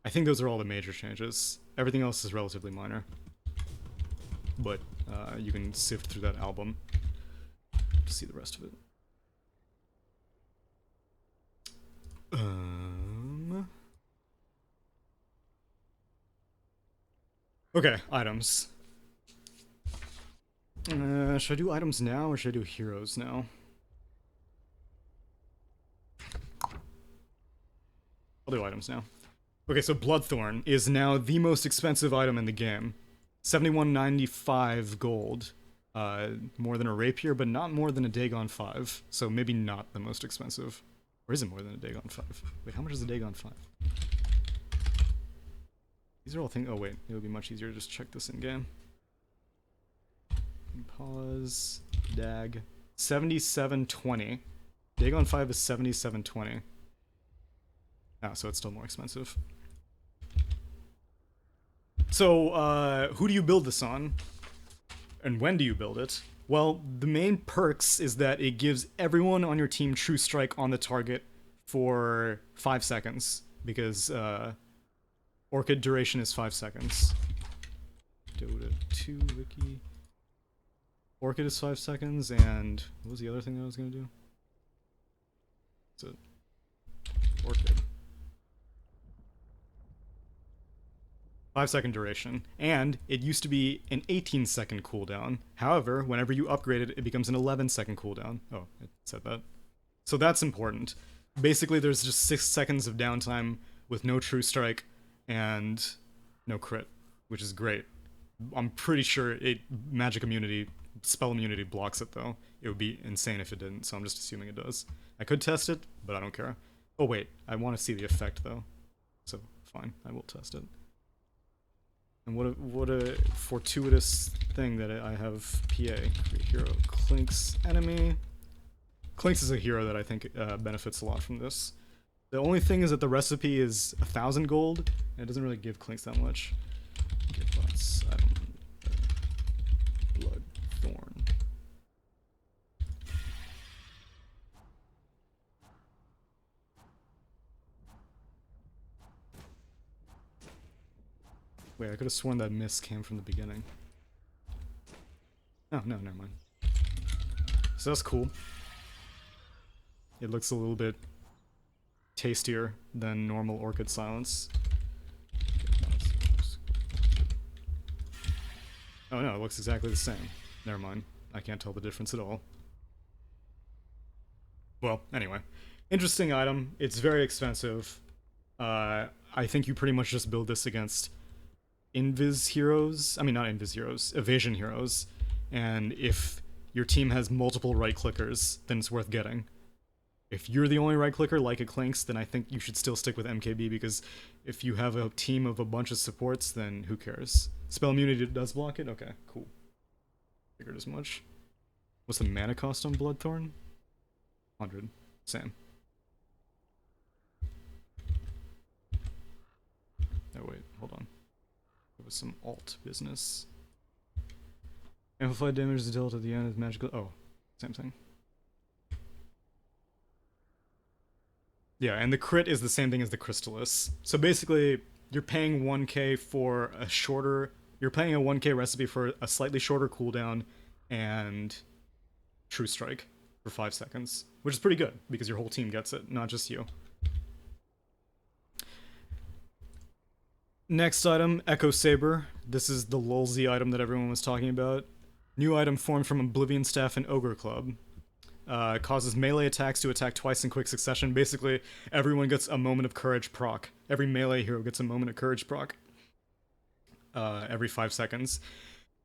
I think those are all the major changes. Everything else is relatively minor. But you can sift through that album to see the rest of it. Okay, items. Should I do items now or should I do heroes now? I'll do items now. Okay, so Bloodthorn is now the most expensive item in the game. 71.95 gold. More than a rapier, but not more than a Dagon 5. So maybe not the most expensive. Or is it more than a Dagon 5? Wait, how much is a Dagon 5? These are all things. Oh, wait. It would be much easier to just check this in game. Pause. Dag. 77.20. Dagon 5 is 77.20. Ah, so it's still more expensive. So, who do you build this on? And when do you build it? Well, the main perks is that it gives everyone on your team True Strike on the target for 5 seconds. Because, Orchid duration is 5 seconds. Dota 2 wiki. Orchid is 5 seconds, and what was the other thing that I was gonna do? So, Orchid. 5-second duration, and it used to be an 18-second cooldown. However, whenever you upgrade it, it becomes an 11-second cooldown. Oh, it said that. So that's important. Basically, there's just 6 seconds of downtime with no True Strike and no crit, which is great. I'm pretty sure magic immunity, spell immunity blocks it though. It would be insane if it didn't, so I'm just assuming it does. I could test it, but I don't care. Oh wait, I want to see the effect though. So, fine, I will test it. And what a fortuitous thing that I have PA. Create hero. Clink's enemy. Clink's is a hero that I think benefits a lot from this. The only thing is that the recipe is 1,000 gold, and it doesn't really give Clink's that much. Give bots, I don't know. Bloodthorn. Wait, I could have sworn that Misc came from the beginning. Oh, no, never mind. So that's cool. It looks a little bit tastier than normal Orchid Silence. Oh no, it looks exactly the same. Never mind. I can't tell the difference at all. Well, anyway. Interesting item. It's very expensive. I think you pretty much just build this against invis heroes. I mean, not invis heroes, evasion heroes. And if your team has multiple right clickers, then it's worth getting. If you're the only right clicker, like it Clinks, then I think you should still stick with MKB, because if you have a team of a bunch of supports, then who cares? Spell immunity does block it? Okay, cool. Figured as much. What's the mana cost on Bloodthorn? 100. Same. Oh wait, hold on. There was some alt business. Amplified damage is dealt at the end of magical. Oh, same thing. Yeah, and the crit is the same thing as the Crystallis. So basically, you're paying 1k for a shorter. You're paying a 1k recipe for a slightly shorter cooldown and True Strike for 5 seconds, which is pretty good because your whole team gets it, not just you. Next item, Echo Saber. This is the lulzy item that everyone was talking about. New item formed from Oblivion Staff and Ogre Club. Causes melee attacks to attack twice in quick succession. Basically, everyone gets a moment of courage proc. Every melee hero gets a moment of courage proc. Every 5 seconds.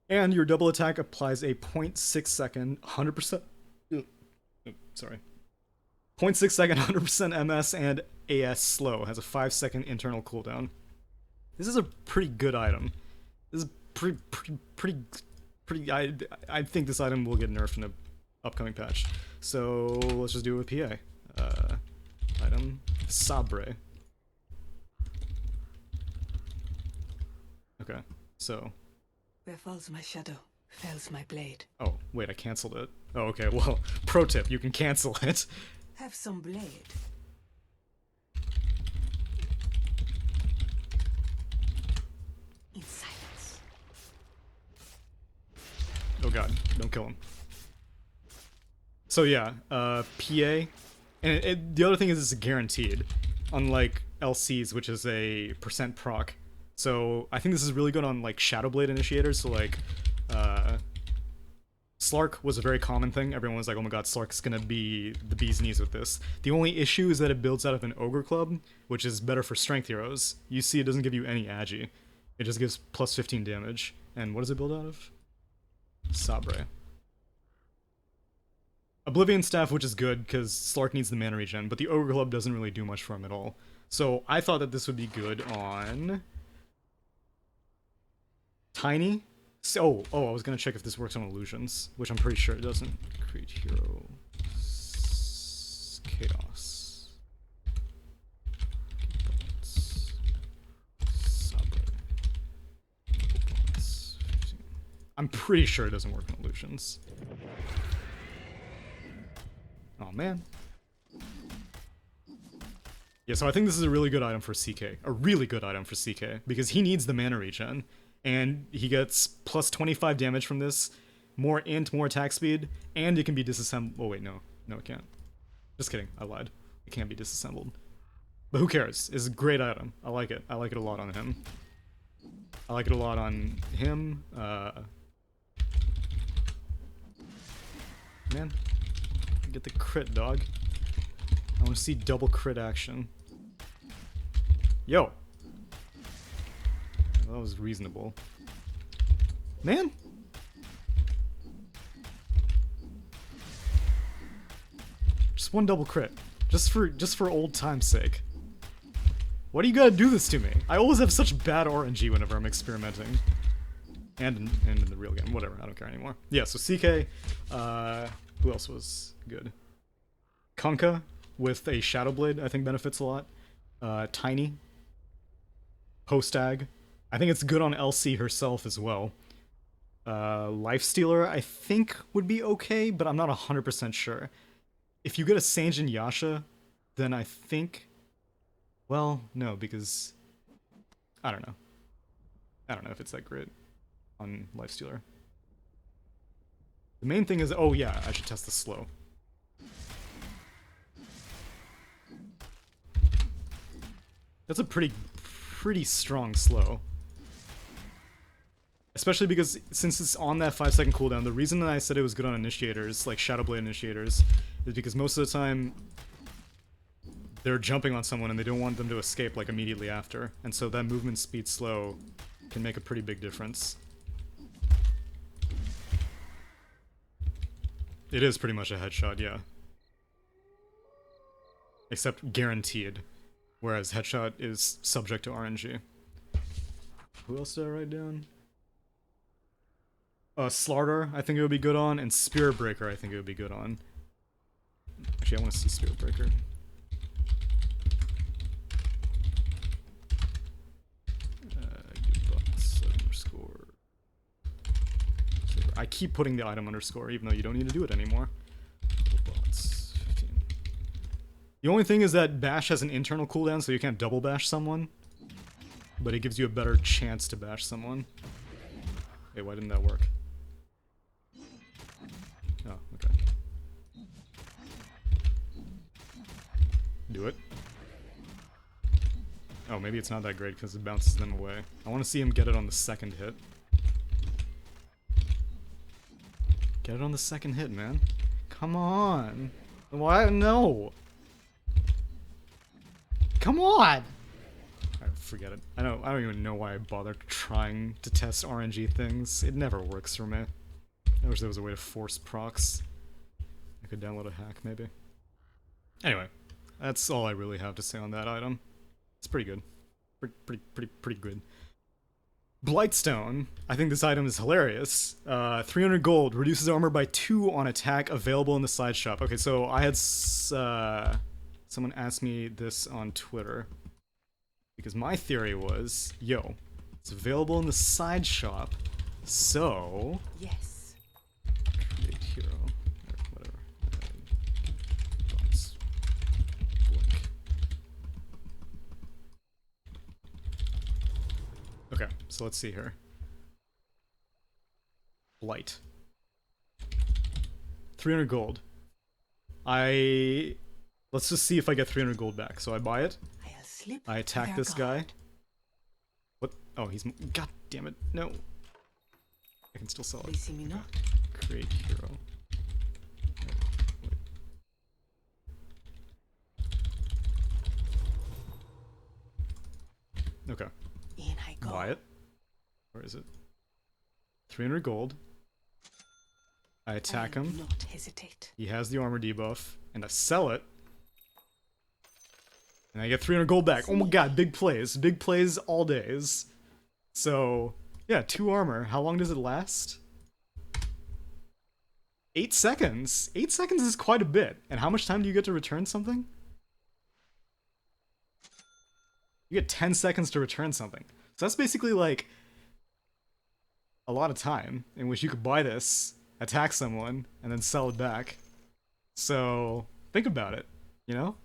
And your double attack applies a 0.6 second, 100%. Sorry. 0.6 second, 100% MS and AS slow. Has a 5 second internal cooldown. This is a pretty good item. This is pretty. I think this item will get nerfed in the upcoming patch. So let's just do it with PA. Item Sabre. Okay, so. Where falls my shadow, fells my blade. Oh, wait, I canceled it. Oh, okay, well, pro tip, you can cancel it. Have some blade. In silence. Oh god, don't kill him. So yeah, PA, and the other thing is it's guaranteed, unlike LCs, which is a % proc. So I think this is really good on like Shadowblade initiators. So like, Slark was a very common thing. Everyone was like, "Oh my god, Slark's gonna be the bee's knees with this." The only issue is that it builds out of an Ogre Club, which is better for strength heroes. You see, it doesn't give you any agi. It just gives plus 15 damage. And what does it build out of? Sabre. Oblivion Staff, which is good because Slark needs the mana regen, but the Ogre Club doesn't really do much for him at all. So I thought that this would be good on Tiny. Oh, I was gonna check if this works on illusions, which I'm pretty sure it doesn't. Create hero chaos. I'm pretty sure it doesn't work on illusions. Oh man. Yeah, so I think this is a really good item for CK. A really good item for CK, because he needs the mana regen. And he gets plus 25 damage from this, more int, more attack speed, and it can be disassembled. Oh wait, no, it can't. Just kidding, I lied. It can't be disassembled. But who cares? It's a great item. I like it. I like it a lot on him. I like it a lot on him. Man, get the crit, dog. I want to see double crit action. Yo. That was reasonable. Man! Just one double crit. Just for old time's sake. Why do you gotta do this to me? I always have such bad RNG whenever I'm experimenting. And in the real game. Whatever, I don't care anymore. Yeah, so CK, who else was good? Kunkka with a Shadowblade, I think benefits a lot. Tiny. Postag. I think it's good on LC herself as well. Lifestealer, I think, would be okay, but I'm not 100% sure. If you get a Sanjin Yasha, then I think... Well, no, because... I don't know. I don't know if it's that great on Lifestealer. The main thing is... Oh yeah, I should test the slow. That's a pretty strong slow. Especially because, since it's on that 5 second cooldown, the reason that I said it was good on initiators, like Shadowblade initiators, is because most of the time they're jumping on someone and they don't want them to escape like immediately after. And so that movement speed slow can make a pretty big difference. It is pretty much a headshot, yeah. Except guaranteed. Whereas headshot is subject to RNG. Who else did I write down? Slarter, I think it would be good on, and Spirit Breaker, I think it would be good on. Actually, I want to see Spirit Breaker. Underscore. I keep putting the item underscore, even though you don't need to do it anymore. Bots, 15. The only thing is that bash has an internal cooldown, so you can't double bash someone. But it gives you a better chance to bash someone. Hey, why didn't that work? Oh, okay. Do it. Oh, maybe it's not that great because it bounces them away. I want to see him get it on the second hit. Get it on the second hit, man. Come on. Why? No. Come on. Alright, forget it. I don't even know why I bothered trying to test RNG things. It never works for me. I wish there was a way to force procs. I could download a hack, maybe. Anyway, that's all I really have to say on that item. It's pretty good. Pretty good. Blightstone. I think this item is hilarious. 300 gold. Reduces armor by 2 on attack. Available in the side shop. Okay, so I had someone ask me this on Twitter. Because my theory was, yo, it's available in the side shop. So... Yes. Create hero. Or whatever. Bots. Blink. Okay, so let's see here. Blight. 300 gold. Let's just see if I get 300 gold back. So I buy it. I'll slip I attack their this guy. guard. What? Oh, he's... God damn it. No. I can still sell They it. see me not. Create hero. Wait. Okay. In I go. Buy it. Where is it? 300 gold. I attack I will him. not hesitate. He has the armor debuff. And I sell it. And I get 300 gold back. Oh my god, big plays. Big plays all days. So, yeah, 2 armor. How long does it last? 8 seconds. 8 seconds is quite a bit. And how much time do you get to return something? You get 10 seconds to return something. So that's basically like a lot of time in which you could buy this, attack someone, and then sell it back. So think about it, you know?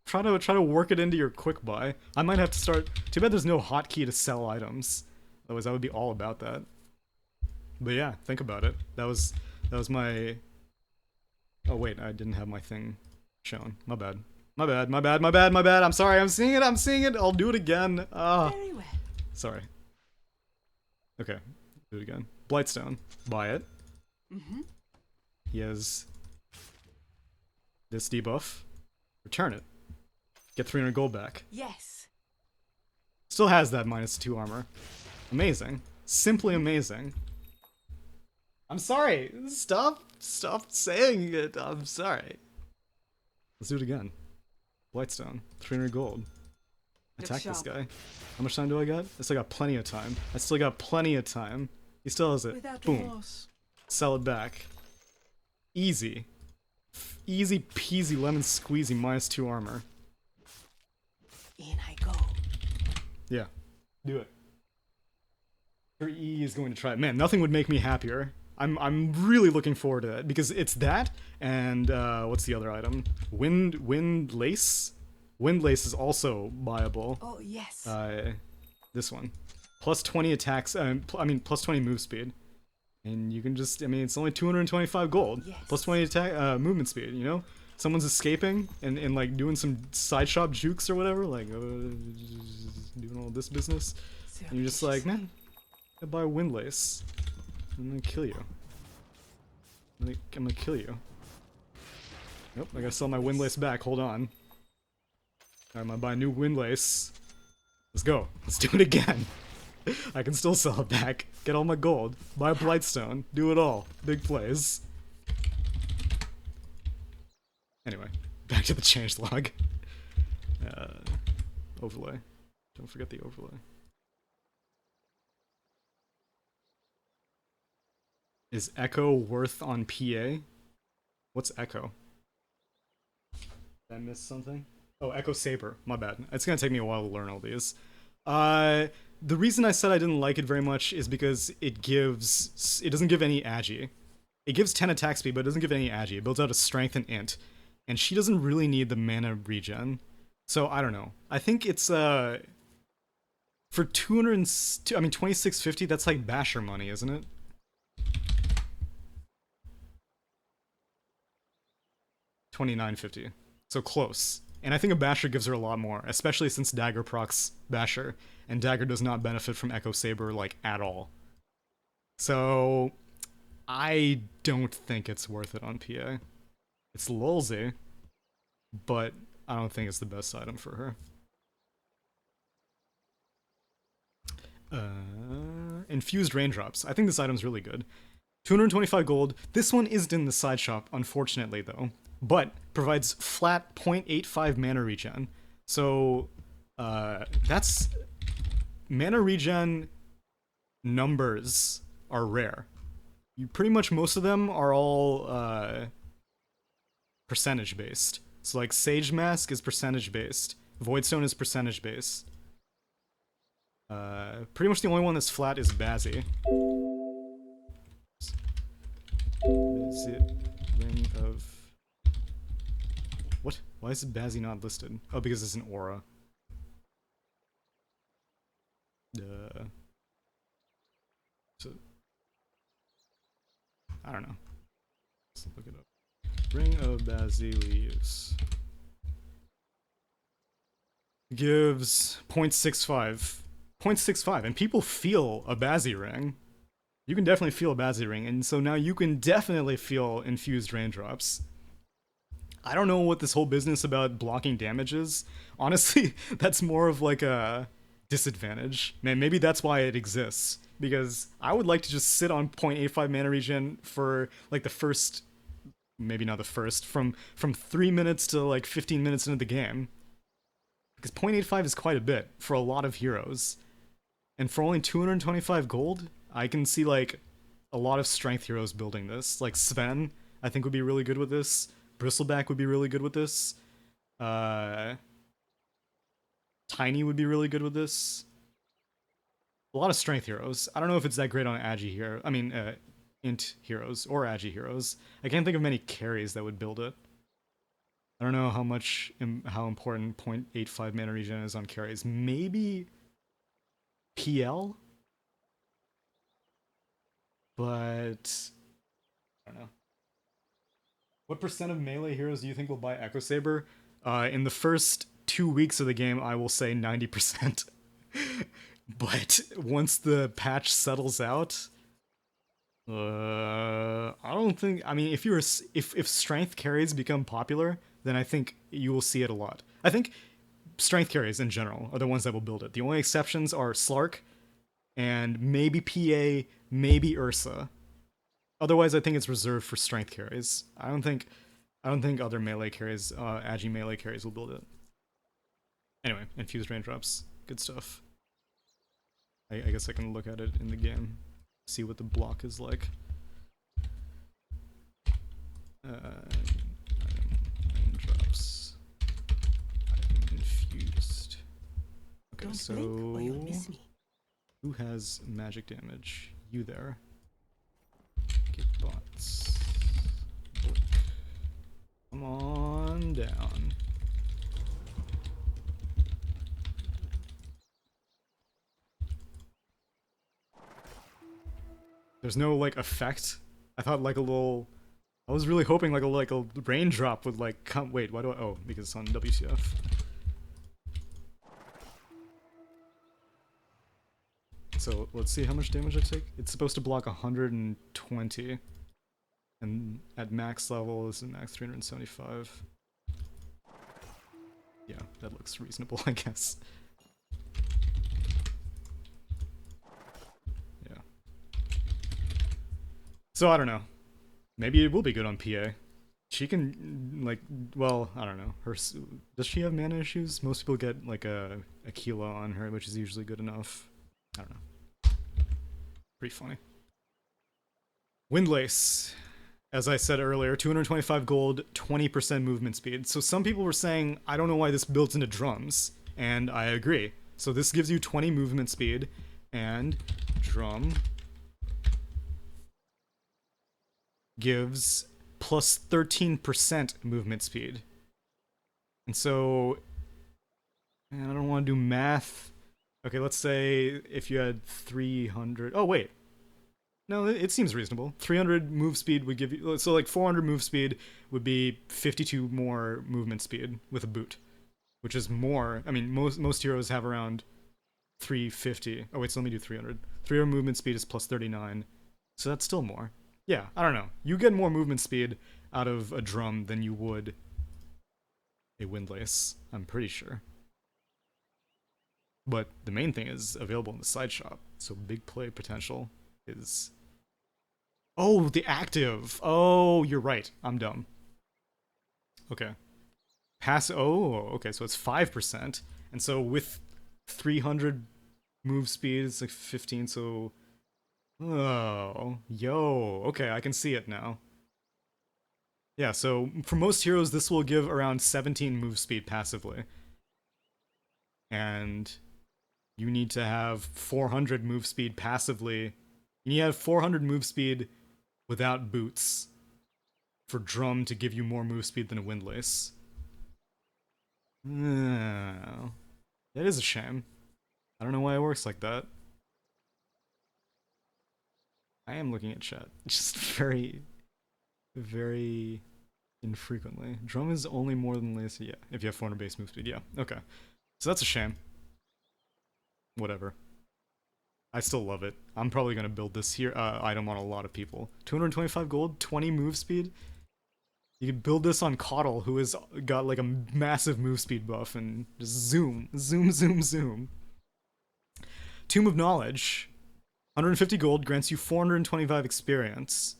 Try to work it into your quick buy. I might have to start. Too bad there's no hotkey to sell items. Otherwise I would be all about that. But yeah, think about it. That was my... Oh wait, I didn't have my thing shown. My bad. My bad. I'm sorry, I'm seeing it. I'll do it again. Very well. Sorry. Okay, do it again. Blightstone. Buy it. Mm-hmm. He has this debuff. Return it. Get 300 gold back. Yes. Still has that -2 armor. Amazing. Simply amazing. I'm sorry. Stop saying it. I'm sorry. Let's do it again. Blightstone. 300 gold. Attack this guy. How much time do I got? I still got plenty of time. He still has it. Without Boom. remorse. Sell it back. Easy. Easy peasy lemon squeezy -2 armor. In I go. Yeah. Do it. Sure E is going to try it. Man, nothing would make me happier. I'm really looking forward to that because it's that and what's the other item? Wind lace. Wind lace is also buyable. Oh yes. This one. Plus 20 attacks. Plus 20 move speed. And you can just. It's only 225 gold. Yes. Plus 20 attack movement speed. You know, someone's escaping and like doing some side shop jukes or whatever, like doing all this business. And you're just like, man, I buy a wind lace. I'm gonna kill you. I'm gonna kill you. Nope, I gotta sell my wind lace back. Hold on. Alright, I'm gonna buy a new wind lace. Let's go. Let's do it again. I can still sell it back. Get all my gold. Buy a Blightstone. Do it all. Big plays. Anyway, back to the changelog. Overlay. Don't forget the overlay. Is Echo worth on PA? What's Echo? Did I miss something? Oh, Echo Saber. My bad. It's gonna take me a while to learn all these. The reason I said I didn't like it very much is because it doesn't give any agi. It gives 10 attack speed, but it doesn't give any agi. It builds out a strength and int. And she doesn't really need the mana regen. So, I don't know. I think it's, for 2650, that's like Basher money, isn't it? $29.50. So close. And I think a Basher gives her a lot more, especially since Dagger procs Basher, and Dagger does not benefit from Echo Saber, like, at all. So, I don't think it's worth it on PA. It's lulzy, but I don't think it's the best item for her. Infused Raindrops. I think this item's really good. 225 gold. This one isn't in the side shop, unfortunately, though, but provides flat 0.85 mana regen. So, that's... Mana regen numbers are rare. Pretty much most of them are all, percentage-based. So, like, Sage Mask is percentage-based. Voidstone is percentage-based. Pretty much the only one that's flat is Bazzy. Is it Ring of... What? Why is Bazzy not listed? Oh, because it's an aura. So... I don't know. Let's look it up. Ring of Basilius. Gives 0.65. 0.65, and people feel a Bazzy ring. You can definitely feel a Bazzy ring, and so now you can definitely feel infused raindrops. I don't know what this whole business about blocking damage is. Honestly, that's more of like a disadvantage. Man, maybe that's why it exists. Because I would like to just sit on 0.85 mana regen for like the first, maybe not the first, from 3 minutes to like 15 minutes into the game. Because 0.85 is quite a bit for a lot of heroes. And for only 225 gold, I can see like a lot of strength heroes building this. Like Sven, I think would be really good with this. Bristleback would be really good with this. Tiny would be really good with this. A lot of strength heroes. I don't know if it's that great on agi here. I mean, int heroes or agi heroes. I can't think of many carries that would build it. I don't know how important 0.85 mana regen is on carries. Maybe PL? But I don't know. What percent of melee heroes do you think will buy Echo Saber? In the first 2 weeks of the game, I will say 90%. But once the patch settles out, I don't think. I mean, if strength carries become popular, then I think you will see it a lot. I think strength carries in general are the ones that will build it. The only exceptions are Slark and maybe PA, maybe Ursa. Otherwise, I think it's reserved for strength carries. I don't think other melee carries, agi melee carries will build it. Anyway, infused raindrops, good stuff. I guess I can look at it in the game, see what the block is like. Raindrops. Infused. Okay, Don't so blink or you'll miss me. who has magic damage? You there. Get bots. Come on down. There's no like effect. I thought like a little. I was really hoping like a raindrop would like come. Wait, why do I? Oh, because it's on WTF. So let's see how much damage I take. It's supposed to block 120, and at max level this is max 375. Yeah, that looks reasonable, I guess. So I don't know. Maybe it will be good on PA. She can like, well, I don't know. Does she have mana issues? Most people get like a kilo on her, which is usually good enough. I don't know. Pretty funny. Windlace, as I said earlier, 225 gold, 20% movement speed. So some people were saying, I don't know why this builds into drums, and I agree. So this gives you 20 movement speed, and drum gives plus 13% movement speed. And so, man, I don't want to do math. Okay, let's say if you had 300. Oh, wait. No, it seems reasonable. 300 move speed would give you. So, like, 400 move speed would be 52 more movement speed with a boot, which is more. I mean, most heroes have around 350. Oh, wait, so let me do 300. 300 movement speed is plus 39. So that's still more. Yeah, I don't know. You get more movement speed out of a drum than you would a windlace, I'm pretty sure. But the main thing is available in the side shop, so big play potential is. Oh, the active. Oh, you're right. I'm dumb. Okay. Pass. Oh, okay. So it's 5%, and so with 300 move speed, it's like 15. So, oh, yo. Okay, I can see it now. Yeah. So for most heroes, this will give around 17 move speed passively, and you need to have 400 move speed passively. You need to have 400 move speed without boots for drum to give you more move speed than a windlace. Oh, that is a shame. I don't know why it works like that. I am looking at chat. Just very, very infrequently. Drum is only more than lace. Yeah, if you have 400 base move speed. Yeah, okay. So that's a shame. Whatever. I still love it. I'm probably gonna build this here item on a lot of people. 225 gold, 20 move speed. You could build this on Coddle, who has got like a massive move speed buff, and just zoom, zoom, zoom, zoom. Tomb of Knowledge, 150 gold, grants you 425 experience.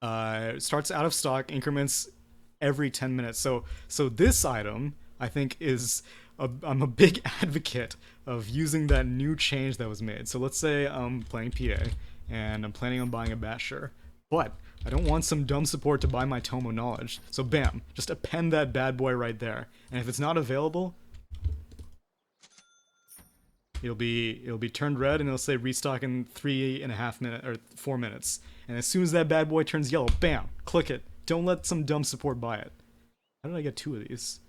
Starts out of stock, increments every 10 minutes. So this item, I think, is I'm a big advocate of using that new change that was made. So let's say I'm playing PA and I'm planning on buying a Basher, but I don't want some dumb support to buy my Tome of Knowledge. So bam, just append that bad boy right there. And if it's not available, it'll be turned red and it'll say restock in 3.5 minutes or 4 minutes. And as soon as that bad boy turns yellow, bam, click it. Don't let some dumb support buy it. How did I get 2 of these?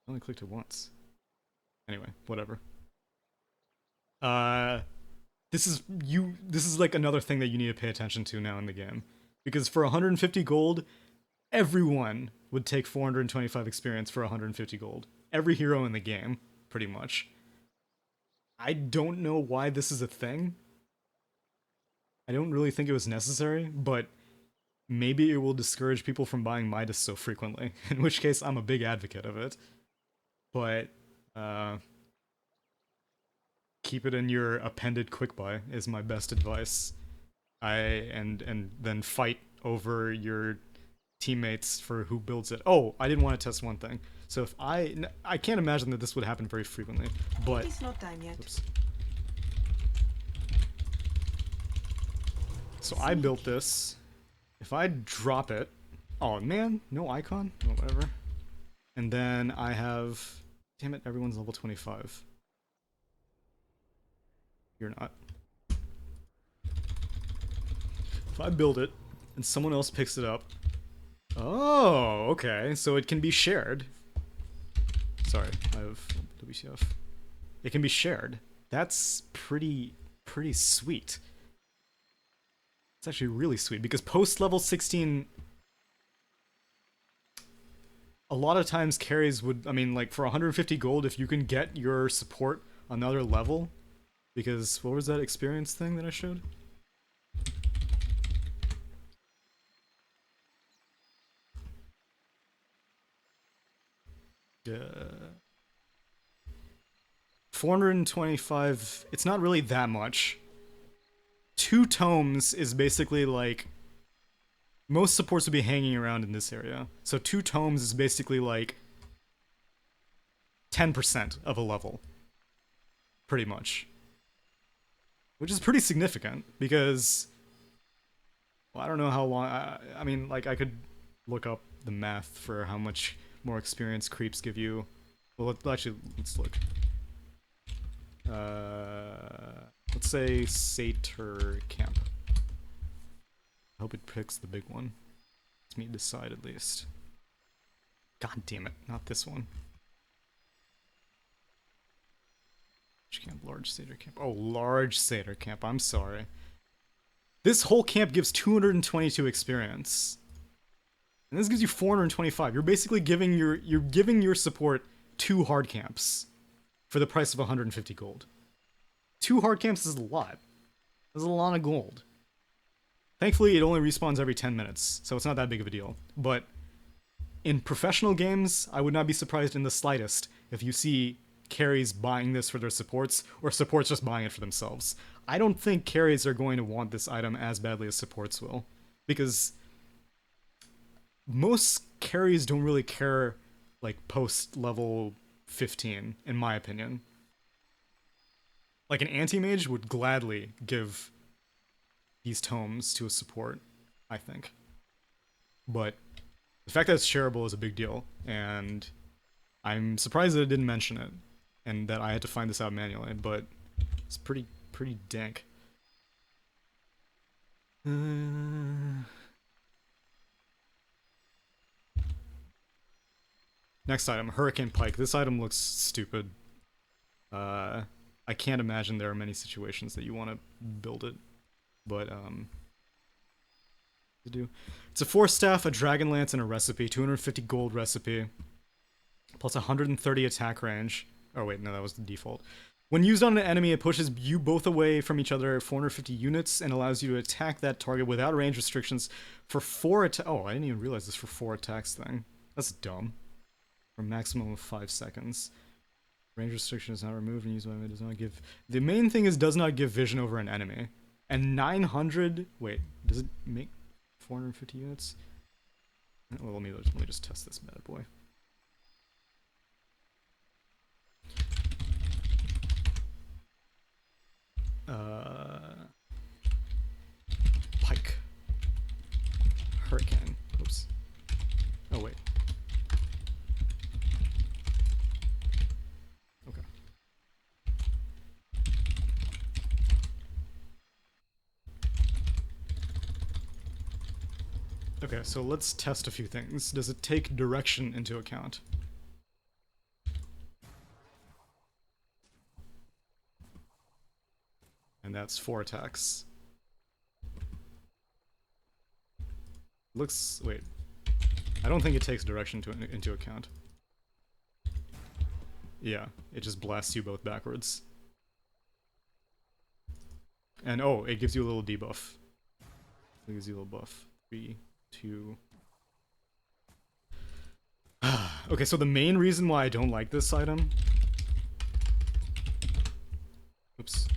I only clicked it once. Anyway, whatever. This is like another thing that you need to pay attention to now in the game. Because for 150 gold, everyone would take 425 experience for 150 gold. Every hero in the game, pretty much. I don't know why this is a thing. I don't really think it was necessary, but maybe it will discourage people from buying Midas so frequently, in which case I'm a big advocate of it. But keep it in your appended quick buy is my best advice. And then fight over your teammates for who builds it. Oh, I didn't want to test one thing. So if I can't imagine that this would happen very frequently, but It's not time yet. oops. So I built this. If I drop it, oh man, no icon, oh, whatever. And then I have, damn it, everyone's level 25. You're not. If I build it and someone else picks it up, oh, okay, so it can be shared. Sorry, I have WCF. It can be shared. That's pretty sweet. It's actually really sweet because post level 16, a lot of times carries would, I mean, like for 150 gold, if you can get your support on another level, because what was that experience thing that I showed? Uh, 425, it's not really that much. 2 tomes is basically like most supports would be hanging around in this area. So 2 tomes is basically like 10% of a level, pretty much, which is pretty significant because, well, I don't know how long. I mean, like I could look up the math for how much more experience creeps give you. Well, let's look. Let's say Satyr Camp. I hope it picks the big one. Let's me decide at least. God damn it, not this one. Camp, large Satyr Camp. Oh, large Satyr Camp. I'm sorry. This whole camp gives 222 experience, and this gives you 425. You're basically giving your support 2 hard camps for the price of 150 gold. 2 hard camps is a lot. That's a lot of gold. Thankfully, it only respawns every 10 minutes, so it's not that big of a deal. But in professional games, I would not be surprised in the slightest if you see carries buying this for their supports, or supports just buying it for themselves. I don't think carries are going to want this item as badly as supports will, because most carries don't really care like post level 15, in my opinion. Like an anti-mage would gladly give these tomes to a support, I think. But the fact that it's shareable is a big deal, and I'm surprised that it didn't mention it, and that I had to find this out manually, but it's pretty dank. Next item, Hurricane Pike. This item looks stupid. I can't imagine there are many situations that you want to build it, but to do. It's a 4 staff, a dragon lance, and a recipe. 250 gold recipe, plus 130 attack range. Oh wait, no, that was the default. When used on an enemy, it pushes you both away from each other 450 units and allows you to attack that target without range restrictions for 4 attacks. Oh, I didn't even realize this for 4 attacks thing. That's dumb. For a maximum of 5 seconds. Range restriction is not removed and used by enemy does not give. The main thing is does not give vision over an enemy. And 900. Wait, does it make 450 units? Well, let me just test this bad boy. Pike. Hurricane. Oops. Oh, wait. Okay. Okay, so let's test a few things. Does it take direction into account? And that's 4 attacks. Looks... wait. I don't think it takes direction into account. Yeah, it just blasts you both backwards. And oh, it gives you a little debuff. It gives you a little buff. 3, 2... Okay, so the main reason why I don't like this item... Oops.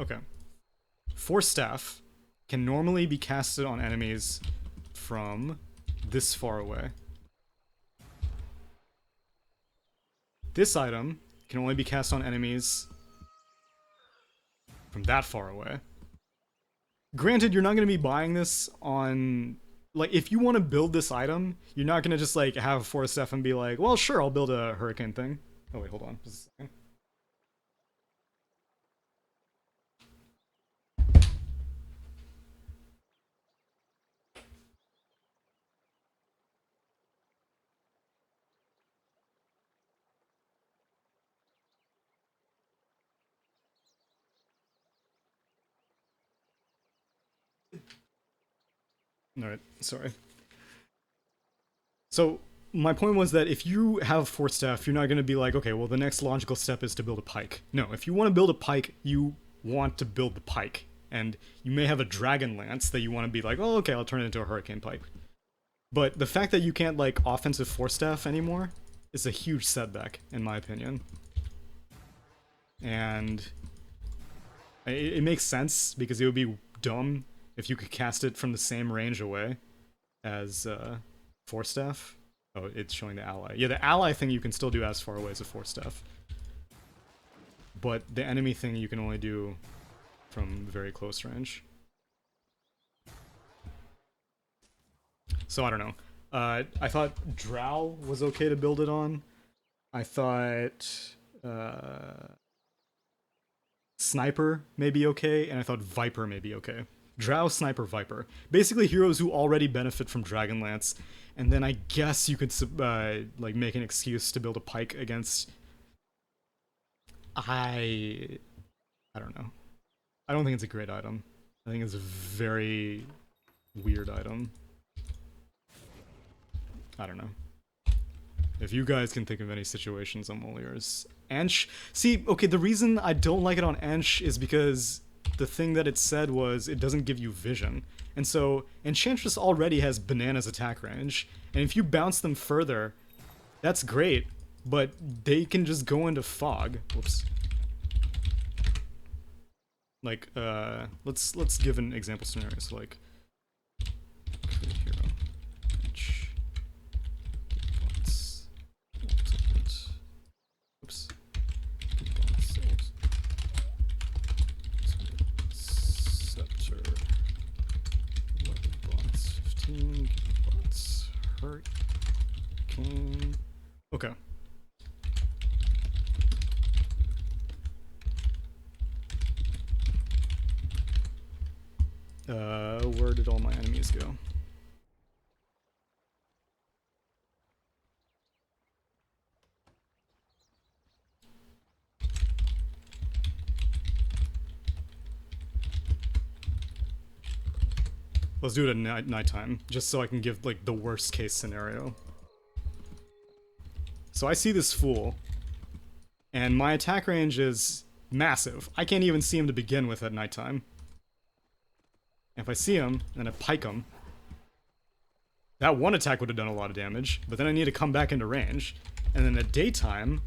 Okay. 4 staff can normally be casted on enemies from this far away. This item can only be cast on enemies from that far away. Granted, you're not going to be buying this on... like, if you want to build this item, you're not going to just, like, have 4 staff and be like, well, sure, I'll build a hurricane thing. Oh, wait, hold on. Just a second. Alright, sorry. So, my point was that if you have 4 staff, you're not going to be like, okay, well, the next logical step is to build a pike. No, if you want to build a pike, you want to build the pike. And you may have a dragon lance that you want to be like, oh, okay, I'll turn it into a hurricane pike. But the fact that you can't, like, offensive 4 staff anymore is a huge setback, in my opinion. And It makes sense because it would be dumb if you could cast it from the same range away as Force Staff. Oh, it's showing the ally. Yeah, the ally thing you can still do as far away as a Force Staff. But the enemy thing you can only do from very close range. So I don't know. I thought Drow was okay to build it on. I thought Sniper may be okay, and I thought Viper may be okay. Drow, Sniper, Viper. Basically heroes who already benefit from Dragonlance, and then I guess you could like make an excuse to build a Pike against... I don't know. I don't think it's a great item. I think it's a very weird item. I don't know. If you guys can think of any situations, I'm all ears. Ench. See, okay, the reason I don't like it on Ench is because the thing that it said was it doesn't give you vision. And so Enchantress already has bananas attack range, and if you bounce them further, that's great, but they can just go into fog. Whoops. Like, let's give an example scenario. So like, hero. Oops. Scepter. Weapon bots 15. Bots hurt. King. Okay. Where did all my enemies go? Let's do it at nighttime, just so I can give, like, the worst case scenario. So I see this fool, and my attack range is massive. I can't even see him to begin with at nighttime. And if I see him, and I pike him, that one attack would have done a lot of damage, but then I need to come back into range. And then at daytime,